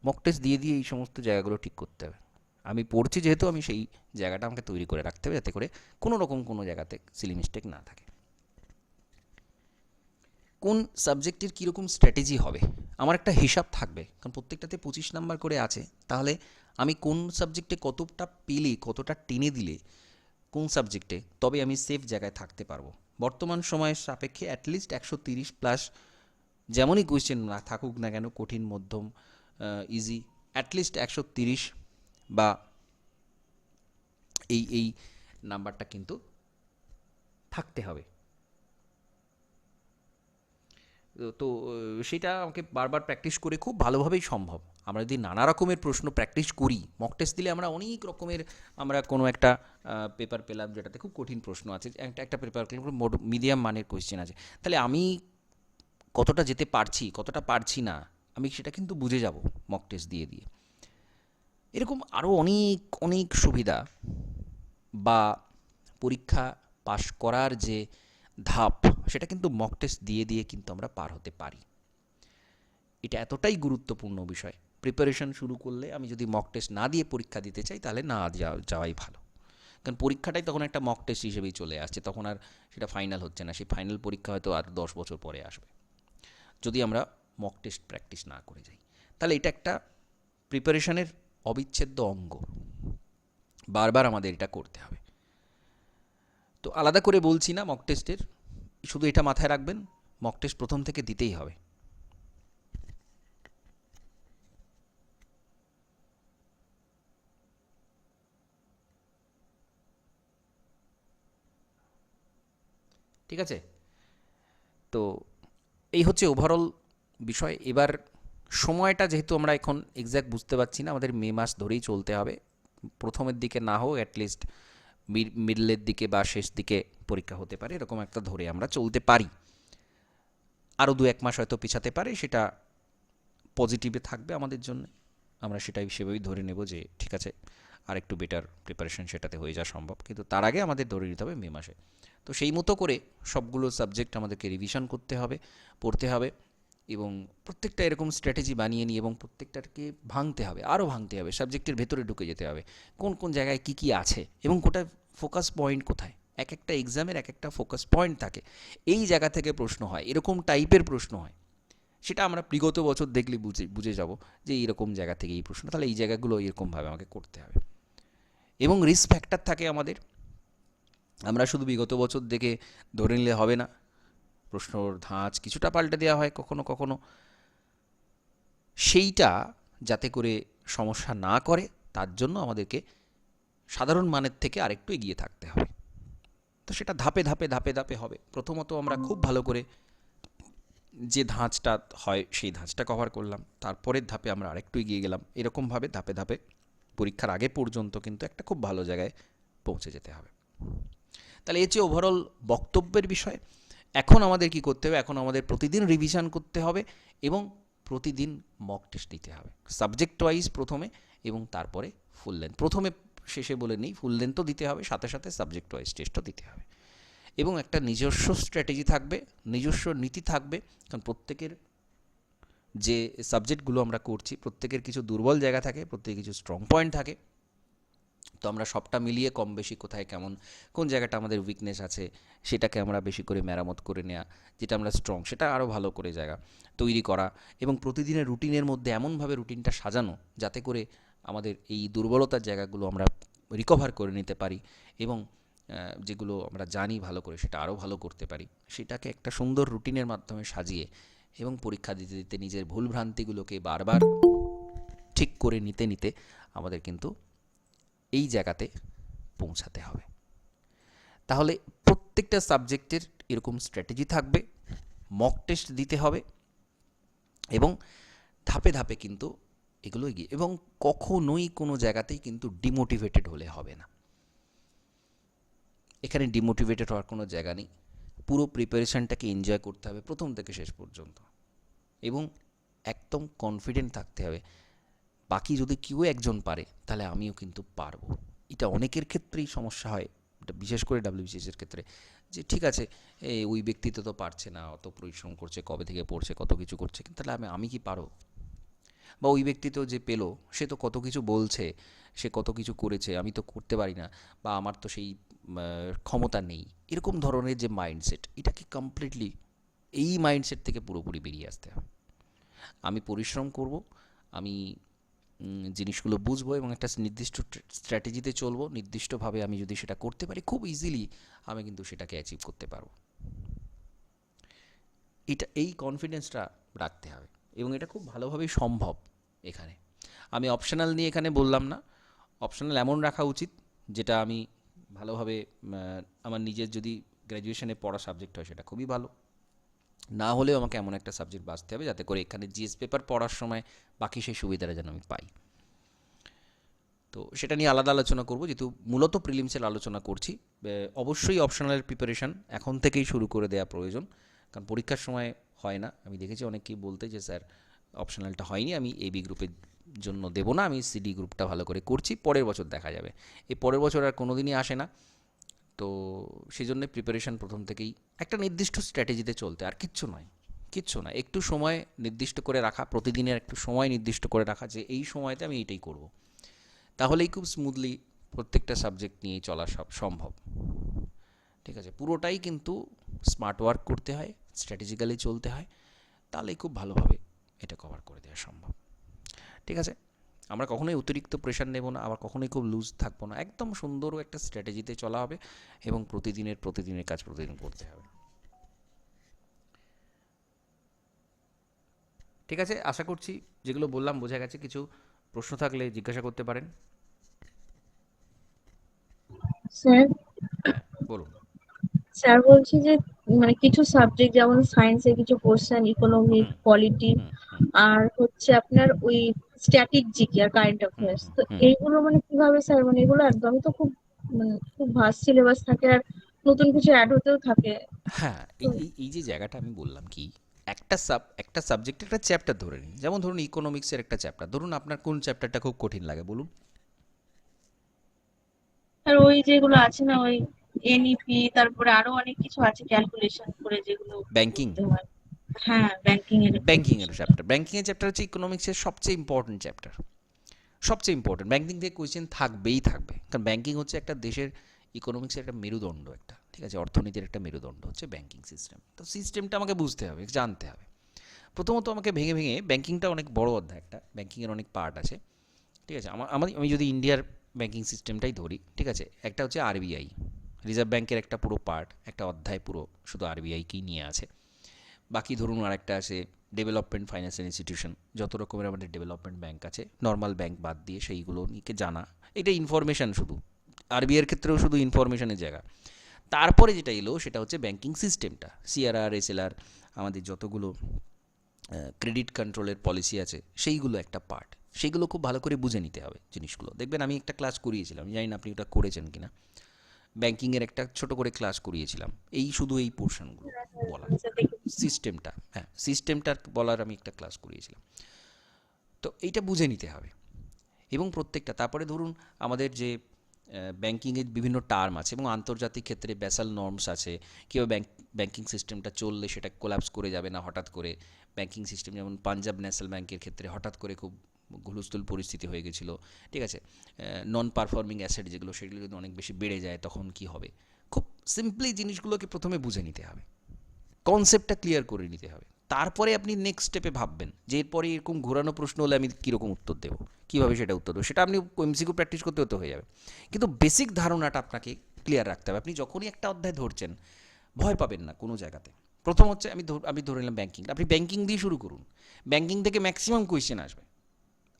মক টেস্ট দিয়ে দিয়ে এই সমস্ত জায়গাগুলো ঠিক করতে হবে। আমি পড়ছি যেহেতু, আমি সেই জায়গাটা আমাকে তৈরি করে রাখতে হবে, যাতে করে কোনো রকম কোনো জায়গাতে সিলি মিস্টেক না থাকে। কোন সাবজেক্টের কীরকম স্ট্র্যাটেজি হবে, আমার একটা হিসাব থাকবে, কারণ প্রত্যেকটাতে 25 নাম্বার করে আছে। তাহলে আমি কোন সাবজেক্টে কতটা পেলে, কতটা টেনে দিলে কোন সাবজেক্টে, তবে আমি সেফ জায়গায় থাকতে পারবো। বর্তমান সময়ের সাপেক্ষে অ্যাটলিস্ট 130+ যেমনই কোয়েশ্চেন না থাকুক না কেন, কঠিন, মধ্যম, ইজি, অ্যাটলিস্ট 130 বা এই নাম্বারটা কিন্তু থাকতে হবে। তো সেটা আমাকে বারবার প্র্যাকটিস করে খুব ভালোভাবেই সম্ভব। আমরা যদি নানা রকমের প্রশ্ন প্র্যাকটিস করি, মক টেস্ট দিলে আমরা অনেক রকমের, আমরা কোনো একটা পেপার পেলাম যেটাতে খুব কঠিন প্রশ্ন আছে, একটা পেপার মিডিয়াম মানের কোয়েশ্চেন আছে, তাহলে আমি কতটা যেতে পারছি কতটা পারছি না, আমি সেটা কিন্তু বুঝে যাব মক টেস্ট দিয়ে দিয়ে। এরকম আরও অনেক অনেক সুবিধা বা পরীক্ষা পাশ করার যে ধাপ, সেটা কিন্তু মক টেস্ট দিয়ে দিয়ে কিন্তু আমরা পার হতে পারি। এটা এতটাই গুরুত্বপূর্ণ বিষয়, প্রিপারেশন শুরু করলে আমি যদি মক টেস্ট না দিয়ে পরীক্ষা দিতে চাই তাহলে না যাওয়াই ভালো। কারণ পরীক্ষাটাই তখন একটা মক টেস্ট হিসেবেই চলে আসছে, তখন আর সেটা ফাইনাল হচ্ছে না। সেই ফাইনাল পরীক্ষা হয়তো আর 10 বছর পরে আসবে যদি আমরা মক টেস্ট প্র্যাকটিস না করে যাই। তাহলে এটা একটা প্রিপারেশনের অবিচ্ছেদ্য অঙ্গ, বারবার আমাদের এটা করতে হবে। তো আলাদা করে বলছি না মক টেস্টের, শুধু এটা মাথায় রাখবেন, মক টেস্ট প্রথম থেকে দিতেই হবে। ঠিক আছে, তো এই হচ্ছে ওভারঅল বিষয়। এবার সময়টা যেহেতু আমরা এখন এক্স্যাক্ট বুঝতে পারছি না, আমাদের মে মাস ধরেই চলতে হবে। প্রথমের দিকে না হোক অ্যাটলিস্ট মিডলের দিকে বা শেষ দিকে পরীক্ষা হতে পারে, এরকম একটা ধরে আমরা চলতে পারি। আরও 2-1 মাস হয়তো পিছাতে পারে, সেটা পজিটিভে থাকবে আমাদের জন্য। আমরা সেটাই সেভাবেই ধরে নেব যে ঠিক আছে, আর একটু বেটার প্রিপারেশন সেটাতে হয়ে যাওয়া সম্ভব, কিন্তু তার আগে আমাদের ধরে নিতে হবে মে মাসে। তো সেই মতো করে সবগুলো সাবজেক্ট আমাদেরকে রিভিশন করতে হবে, পড়তে হবে, এবং প্রত্যেকটা এরকম স্ট্র্যাটেজি বানিয়ে নিই এবং প্রত্যেকটাকে ভাঙতে হবে, আরও ভাঙতে হবে, সাবজেক্টের ভেতরে ঢুকে যেতে হবে, কোন কোন জায়গায় কী কী আছে এবং কোথায় ফোকাস পয়েন্ট কোথায়। এক একটা এক্সামের এক একটা ফোকাস পয়েন্ট থাকে, এই জায়গা থেকে প্রশ্ন হয়, এরকম টাইপের প্রশ্ন হয়। সেটা আমরা বিগত বছর দেখলে বুঝে যাব যে এইরকম জায়গা থেকে এই প্রশ্ন, তাহলে এই জায়গাগুলো এরকমভাবে আমাকে করতে হবে। এবং রিস্ক ফ্যাক্টর থাকে আমাদের, আমরা শুধু বিগত বছর দেখে ধরে নিলে হবে না। প্রশ্নর ধাঁচ কিছুটা পাল্টে দেওয়া হয় কখনো কখনো, সেইটা যাতে করে সমস্যা না করে তার জন্য আমাদেরকে সাধারণ মানের থেকে আরেকটু এগিয়ে থাকতে হবে। তো সেটা ধাপে ধাপে ধাপে ধাপে হবে। প্রথমত আমরা খুব ভালো করে যে ধাঁচটা হয় সেই ধাঁচটা কভার করলাম, তারপরের ধাপে আমরা আরেকটু এগিয়ে গেলাম, এরকমভাবে ধাপে ধাপে পরীক্ষার আগে পর্যন্ত কিন্তু একটা খুব ভালো জায়গায় পৌঁছে যেতে হবে। তাহলে এই যে ওভারঅল বক্তব্যের বিষয়, এখন আমাদের কি করতে হবে, এখন আমাদের প্রতিদিন রিভিশন করতে হবে এবং প্রতিদিন মক টেস্ট দিতে হবে, সাবজেক্ট ওয়াইজ প্রথমে এবং তারপরে ফুল লেন্থ। প্রথমে শেষে বলে নেই, ফুল লেন্থও দিতে হবে, সাথে সাথে সাবজেক্ট ওয়াইজ টেস্টও দিতে হবে, এবং একটা নিজস্ব স্ট্র্যাটেজি থাকবে, নিজস্ব নীতি থাকবে। কারণ প্রত্যেকের যে সাবজেক্টগুলো আমরা করছি প্রত্যেকের কিছু দুর্বল জায়গা থাকে, প্রত্যেকের কিছু স্ট্রং পয়েন্ট থাকে। তো আমরা সবটা মিলিয়ে কম বেশি কোথায় কেমন কোন জায়গাটা আমাদের উইকনেস আছে সেটাকে আমরা বেশি করে মেরামত করে নেওয়া, যেটা আমরা স্ট্রং সেটা আরও ভালো করে জায়গা তৈরি করা, এবং প্রতিদিনের রুটিনের মধ্যে এমনভাবে রুটিনটা সাজানো যাতে করে আমাদের এই দুর্বলতার জায়গাগুলো আমরা রিকভার করে নিতে পারি, এবং যেগুলো আমরা জানি ভালো করে সেটা আরও ভালো করতে পারি, সেটাকে একটা সুন্দর রুটিনের মাধ্যমে সাজিয়ে এবং পরীক্ষা দিতে দিতে নিজের ভুলভ্রান্তিগুলোকে বারবার ঠিক করে নিতে নিতে আমাদের কিন্তু এই জায়গাতে পৌঁছাতে হবে। তাহলে প্রত্যেকটা সাবজেক্টের এরকম স্ট্র্যাটেজি থাকবে, মক টেস্ট দিতে হবে, এবং ধাপে ধাপে কিন্তু এগুলো এগিয়ে, এবং কখনোই কোনো জায়গাতেই কিন্তু ডিমোটিভেটেড হলে হবে না। এখানে ডিমোটিভেটেড হওয়ার কোনো জায়গা নেই। পুরো প্রিপারেশানটাকে এনজয় করতে হবে প্রথম থেকে শেষ পর্যন্ত, এবং একদম কনফিডেন্ট থাকতে হবে বাকি যদি কেউ একজন পারে তাহলে আমিও কিন্তু পারবো। এটা অনেকের ক্ষেত্রেই সমস্যা হয়, বিশেষ করে WBCS-এর ক্ষেত্রে, যে ঠিক আছে ওই ব্যক্তি তো পারছে না, অত পরিশ্রম করছে, কবে থেকে পড়ছে, কত কিছু করছে, কিন্তু তাহলে আমি কি পারবো? বা ওই ব্যক্তি তো যে পেলো সে তো কত কিছু বলছে, সে কত কিছু করেছে, আমি তো করতে পারি না, বা আমার তো সেই ক্ষমতা নেই, এরকম ধরনের যে মাইন্ডসেট, এটাকে কমপ্লিটলি এই মাইন্ডসেট থেকে পুরোপুরি বেরিয়ে আসতে হবে। আমি পরিশ্রম করব, আমি জিনিসগুলো বুঝবো এবং একটা নির্দিষ্ট স্ট্র্যাটেজিতে চলবো, নির্দিষ্টভাবে আমি যদি সেটা করতে পারি খুব ইজিলি আমি কিন্তু সেটাকে অ্যাচিভ করতে পারবো। এই কনফিডেন্সটা রাখতে হবে, এবং এটা খুব ভালোভাবেই সম্ভব। এখানে আমি অপশনাল নিয়ে এখানে বললাম না, অপশনাল এমন রাখা উচিত যেটা আমি ভালোভাবে আমার নিজের যদি গ্র্যাজুয়েশনে পড়া সাবজেক্ট হয় সেটা খুবই ভালো, না হলেও আমাকে এমন একটা সাবজেক্ট বাছতে হবে যাতে করে এখানে জিএস পেপার পড়ার সময় বাকি সেই সুবিধাটা যেন আমি পাই। তো সেটা নিয়ে আলাদা আলোচনা করব, যেহেতু মূলত প্রিলিমসের আলোচনা করছি। অবশ্যই অপশনালের প্রিপারেশান এখন থেকেই শুরু করে দেওয়া প্রয়োজন, কারণ পরীক্ষার সময় হয় না। আমি দেখেছি অনেকেই বলতে যে স্যার অপশনালটা হয়নি, আমি এবি গ্রুপের জন্য দেবো না, আমি সিডি গ্রুপটা ভালো করে করছি, পরের বছর দেখা যাবে। এই পরের বছর আর কোনো দিনই আসে না, তো সেই জন্য প্রিপারেশান প্রথম থেকেই একটা নির্দিষ্ট স্ট্র্যাটেজিতে চলতে, আর কিচ্ছু নয়, কিচ্ছু না, একটু সময় নির্দিষ্ট করে রাখা, প্রতিদিনের একটু সময় নির্দিষ্ট করে রাখা যে এই সময়তে আমি এইটাই করব, তাহলেই খুব স্মুথলি প্রত্যেকটা সাবজেক্ট নিয়েই চলা সব সম্ভব। ঠিক আছে, পুরোটাই কিন্তু স্মার্ট ওয়ার্ক করতে হয়, স্ট্র্যাটেজিক্যালি চলতে হয়, তাহলেই খুব ভালোভাবে এটা কভার করে দেওয়া সম্ভব। ঠিক আছে, আমরা কখনোই অতিরিক্ত প্রেশার নেব না, আবার কখনোই খুব লুজ থাকবো না, একদম সুন্দর একটা স্ট্র্যাটেজিতে চলা হবে এবং প্রতিদিনের কাজ প্রতিদিন করতে হবে। ঠিক আছে, আশা করছি যেগুলো বললাম বোঝা গেছে। কিছু প্রশ্ন থাকলে জিজ্ঞাসা করতে পারেন। স্যার হ্যাঁ, বলুন। স্যার বলছি যে মানে কিছু সাবজেক্ট যেমন সায়েন্সের কিছু পোর্শন, ইকোনমিক, হুম পলিটি, হুম হুম আর হচ্ছে আপনার ওই স্ট্যাটিক জিকে আর কারেন্ট হুম অ্যাফেয়ার্স, হুম তো হুম। এইগুলো মানে কিভাবে স্যার, মানে এগুলো একদমই তো খুব মানে খুব ভাস্ট সিলেবাস থাকে, আর নতুন কিছু অ্যাড হতেও থাকে। হ্যাঁ, তো এই যে জায়গাটা আমি বললাম কি, একটা সাবজেক্টের একটা চ্যাপ্টার ধরে নিন, যেমন ধরুন ইকোনমিক্সের একটা চ্যাপ্টার ধরুন, আপনার কোন চ্যাপ্টারটা খুব কঠিন লাগে বলুন? আর ওই যেগুলো আছে না, ওই এনইপি, তারপরে আরো অনেক কিছু আছে ক্যালকুলেশন করে যেগুলো ব্যাংকিং। করতে হয়। হ্যাঁ, ব্যাংকিং এর একটা ব্যাংকিংয়ের portion। চ্যাপ্টার, ব্যাংকিংয়ের চ্যাপ্টার হচ্ছে ইকোনমিক্সের সবচেয়ে ইম্পর্টেন্ট চ্যাপ্টার, সবচেয়ে ইম্পর্টেন্ট। ব্যাংকিং থেকে কোয়েশ্চেন থাকবেই থাকবে, কারণ ব্যাংকিং হচ্ছে একটা দেশের ইকোনমিক্সের একটা মেরুদণ্ড, একটা ঠিক আছে, অর্থনীতির একটা মেরুদণ্ড হচ্ছে ব্যাংকিং সিস্টেম। তো সিস্টেমটা আমাকে বুঝতে হবে, জানতে হবে। প্রথমত আমাকে ভেঙে ভেঙে, ব্যাংকিংটা অনেক বড় অধ্যায়, একটা ব্যাংকিংয়ের অনেক পার্ট আছে। ঠিক আছে, আমি যদি ইন্ডিয়ার ব্যাংকিং সিস্টেমটাই ধরি, ঠিক আছে, একটা হচ্ছে আরবিআই, রিজার্ভ ব্যাংকের একটা পুরো পার্ট, একটা অধ্যায় পুরো শুধু আরবিআইকেই নিয়ে আছে। বাকি ধরুন আরেকটা আছে ডেভেলপমেন্ট ফাইন্যান্সিয়াল ইনস্টিটিউশন, যত রকমের আমাদের ডেভেলপমেন্ট ব্যাংক আছে, নর্মাল ব্যাংক বাদ দিয়ে সেইগুলো নিয়ে জানা, এটা ইনফরমেশান শুধু, আরবিআইয়ের ক্ষেত্রেও শুধু ইনফরমেশনের জায়গা। তারপরে যেটা এলো সেটা হচ্ছে ব্যাংকিং সিস্টেমটা, সিআরআর, এসএলআর, আমাদের যতগুলো ক্রেডিট কন্ট্রোলের পলিসি আছে সেইগুলো একটা পার্ট, সেইগুলো খুব ভালো করে বুঝে নিতে হবে জিনিসগুলো। দেখবেন আমি একটা ক্লাস করিয়েছিলাম, জানি না আপনি ওটা করেছেন কিনা, ব্যাংকিংয়ের একটা ছোট করে ক্লাস করিয়েছিলাম, শুধু এই পোর্শনগুলো বলা, আচ্ছা, দেখি। সিস্টেমটা, হ্যাঁ সিস্টেমটা বলার আমি একটা ক্লাস করিয়েছিলাম। তো এইটা বুঝে নিতে হবে এবং প্রত্যেকটা, তারপরে ধরুন আমাদের যে ব্যাংকিংয়ের বিভিন্ন টার্ম আছে এবং আন্তর্জাতিক ক্ষেত্রে ব্যাসাল নর্মস আছে, কীভাবে ব্যাংকিং সিস্টেমটা চললে সেটা কোলাপস করে যাবে না হঠাৎ করে। ব্যাংকিং সিস্টেম যেমন পাঞ্জাব ন্যাশনাল ব্যাংকের ক্ষেত্রে হঠাৎ করে খুব হুলস্থুল পরিস্থিতি হয়ে গেছিলো, ঠিক আছে, নন পারফর্মিং অ্যাসেট যেগুলো, সেগুলো যদি অনেক বেশি বেড়ে যায় তখন কি হবে। খুব সিম্পলি জিনিসগুলোকে প্রথমে বুঝে নিতে হবে, কনসেপ্টটা ক্লিয়ার করে নিতে হবে, তারপরে আপনি নেক্সট স্টেপে ভাববেন যে এরপরে এরকম ঘোরানো প্রশ্ন হলে আমি কীরকম উত্তর দেবো, কীভাবে সেটা উত্তর দেবো, সেটা আপনি এমসিকিউ প্র্যাকটিস করতে হতে হয়ে যাবে। কিন্তু বেসিক ধারণাটা আপনাকে ক্লিয়ার রাখতে হবে। আপনি যখনই একটা অধ্যায় ধরছেন ভয় পাবেন না কোনো জায়গাতে। প্রথম হচ্ছে আমি ধরে নিলাম ব্যাংকিং, আপনি ব্যাংকিং দিয়ে শুরু করুন, ব্যাংকিং থেকে ম্যাক্সিমাম কোয়েশ্চেন আসবে,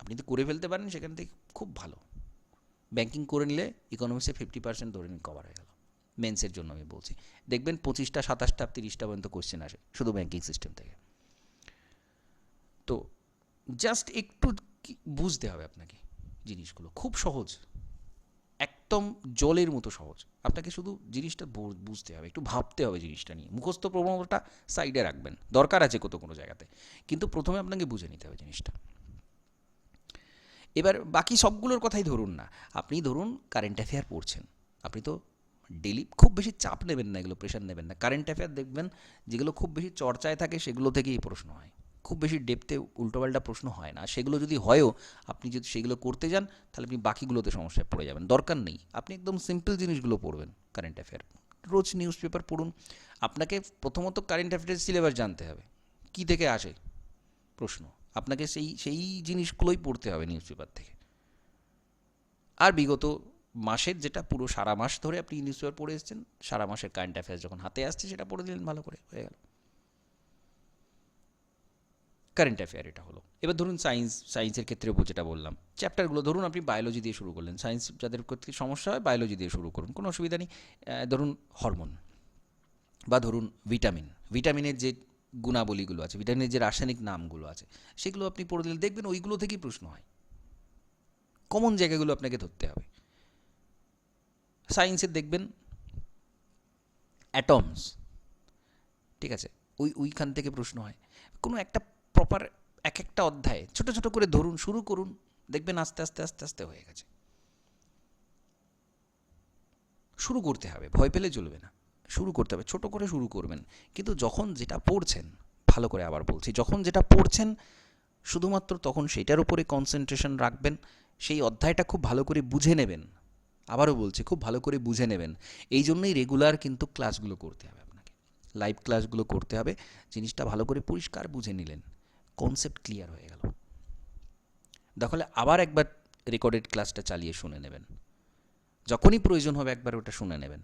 আপনি যদি করে ফেলতে পারেন সেখান থেকে খুব ভালো। ব্যাংকিং করে নিলে ইকোনমিক্সে 50% ধরে নিন কভার হয়ে গেল, মেন্সের জন্য আমি বলছি। দেখবেন 25টা 27টা 30টা পর্যন্ত কোয়েশ্চেন আসে শুধু ব্যাংকিং সিস্টেম থেকে। তো জাস্ট একটু বুঝতে হবে আপনাকে জিনিসগুলো, খুব সহজ, একদম জলের মতো সহজ। আপনাকে শুধু জিনিসটা বুঝতে হবে, একটু ভাবতে হবে জিনিসটা নিয়ে, মুখস্থ প্রবণতাটা সাইডে রাখবেন, দরকার আছে কোনো জায়গাতে, কিন্তু প্রথমে আপনাকে বুঝে নিতে হবে জিনিসটা। এবার বাকি সবগুলোর কথাই ধরুন না, আপনি ধরুন কারেন্ট অ্যাফেয়ার পড়ছেন, আপনি তো ডেলি খুব বেশি চাপ নেবেন না, এগুলো প্রেশার নেবেন না। কারেন্ট অ্যাফেয়ার দেখবেন যেগুলো খুব বেশি চর্চায় থাকে সেগুলো থেকেই প্রশ্ন হয়, খুব বেশি ডেপথে উল্টোপাল্টা প্রশ্ন হয় না। সেগুলো যদি হয়ও, আপনি যদি সেগুলো করতে যান তাহলে আপনি বাকিগুলোতে সমস্যায় পড়ে যাবেন, দরকার নেই। আপনি একদম সিম্পল জিনিসগুলো পড়বেন কারেন্ট অ্যাফেয়ার, রোজ নিউজ পেপার পড়ুন। আপনাকে প্রথমত কারেন্ট অ্যাফেয়ার্সের সিলেবাস জানতে হবে, কী থেকে আসে প্রশ্ন, আপনাকে সেই জিনিসগুলোই পড়তে হবে নিউজ পেপার থেকে। আর বিগত মাসের যেটা পুরো সারা মাস ধরে আপনি নিউজ পেপার পড়ে এসেছেন, সারা মাসের কারেন্ট অ্যাফেয়ার্স যখন হাতে আসছে সেটা পড়ে দিলেন, ভালো করে হয়ে গেল কারেন্ট অ্যাফেয়ার। এটা হলো। এবার ধরুন সায়েন্সের ক্ষেত্রে যেটা বললাম, চ্যাপ্টারগুলো ধরুন আপনি বায়োলজি দিয়ে শুরু করলেন, সায়েন্স যাদের ক্ষেত্রে সমস্যা হয় বায়োলজি দিয়ে শুরু করুন, কোনো অসুবিধা নেই। ধরুন হরমোন বা ধরুন ভিটামিনের যে গুণাবলীগুলো আছে, ভিটামিনের যে রাসায়নিক নামগুলো আছে, সেগুলো আপনি পড়ে দিলে দেখবেন ওইগুলো থেকেই প্রশ্ন হয়, কমন জায়গাগুলো আপনাকে ধরতে হবে। সায়েন্সের দেখবেন অ্যাটমস, ঠিক আছে, ওইখান থেকে প্রশ্ন হয়। কোনো একটা প্রপার এক একটা অধ্যায় ছোট ছোট করে ধরুন, শুরু করুন, দেখবেন আস্তে আস্তে আস্তে আস্তে হয়ে গেছে। শুরু করতে হবে, ভয় পেলে চলবে না, শুরু করতে হবে, ছোট করে শুরু করবেন। কিন্তু যখন যেটা পড়ছেন, ভালো করে আবার বলছি, যখন যেটা পড়ছেন শুধুমাত্র তখন সেটার উপরে কনসেন্ট্রেশন রাখবেন, সেই অধ্যায়টা খুব ভালো করে বুঝে নেবেন। আবারও বলছি, খুব ভালো করে বুঝে নেবেন। এই জন্যই রেগুলার কিন্তু ক্লাসগুলো করতে হবে আপনাকে, লাইভ ক্লাসগুলো করতে হবে। জিনিসটা ভালো করে পরিষ্কার বুঝে নিলেন, কনসেপ্ট ক্লিয়ার হয়ে গেল, তাহলে আবার একবার রেকর্ডেড ক্লাসটা চালিয়ে শুনে নেবেন, যখনই প্রয়োজন হবে একবার ওটা শুনে নেবেন।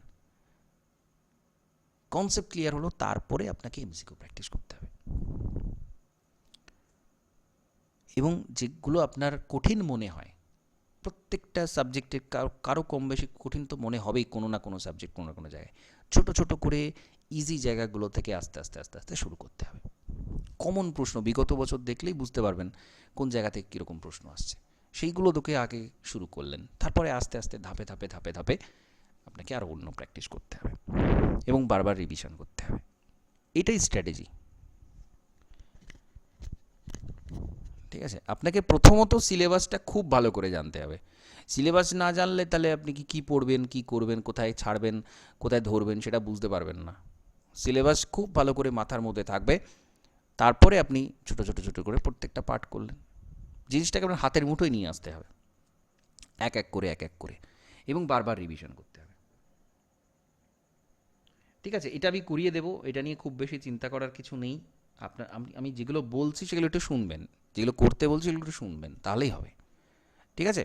কনসেপ্ট ক্লিয়ার হলো, তারপরে আপনাকে এমসিকিউ প্র্যাকটিস করতে হবে। এবং যেগুলো আপনার কঠিন মনে হয়, প্রত্যেকটা সাবজেক্টের কারো কম বেশি কঠিন তো মনে হবেই, কোনো না কোনো সাবজেক্ট কোনো না কোনো জায়গায়। ছোট ছোট করে ইজি জায়গাগুলো থেকে আস্তে আস্তে আস্তে আস্তে শুরু করতে হবে। কমন প্রশ্ন বিগত বছর দেখলেই বুঝতে পারবেন কোন জায়গা থেকে কীরকম প্রশ্ন আসছে, সেইগুলো তোকে আগে শুরু করলেন, তারপরে আস্তে আস্তে ধাপে ধাপে ধাপে ধাপে আপনাকে আরও অন্য প্র্যাকটিস করতে হবে এবং বারবার রিভিশন করতে হবে। এটাই স্ট্র্যাটেজি। ঠিক আছে, আপনাকে প্রথমত সিলেবাসটা খুব ভালো করে জানতে হবে। সিলেবাস না জানলে তাহলে আপনি কি পড়বেন, কি করবেন, কোথায় ছাড়বেন, কোথায় ধরবেন সেটা বুঝতে পারবেন না। সিলেবাস খুব ভালো করে মাথার মধ্যে থাকবে, তারপরে আপনি ছোট ছোট ছোট করে প্রত্যেকটা পাঠ করলেন। জিনিসটাকে আপনার হাতের মুঠোয় নিয়ে আসতে হবে, এক এক করে এক এক করে, এবং বারবার রিভিশন করতে হবে। ঠিক আছে, এটা আমি করিয়ে দেবো, এটা নিয়ে খুব বেশি চিন্তা করার কিছু নেই। আপনার আমি যেগুলো বলছি সেগুলো একটু শুনবেন, যেগুলো করতে বলছি সেগুলো একটু শুনবেন, তাহলেই হবে। ঠিক আছে,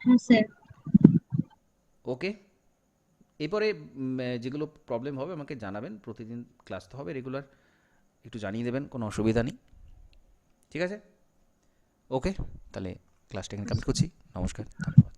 হ্যাঁ স্যার। ওকে। এরপরে যেগুলো প্রবলেম হবে আমাকে জানাবেন, প্রতিদিন ক্লাস তো হবে রেগুলার, একটু জানিয়ে দেবেন, কোনো অসুবিধা নেই। ঠিক আছে, ওকে, তাহলে ক্লাসটা এখানে কমপ্লিট করছি। নমস্কার, ধন্যবাদ।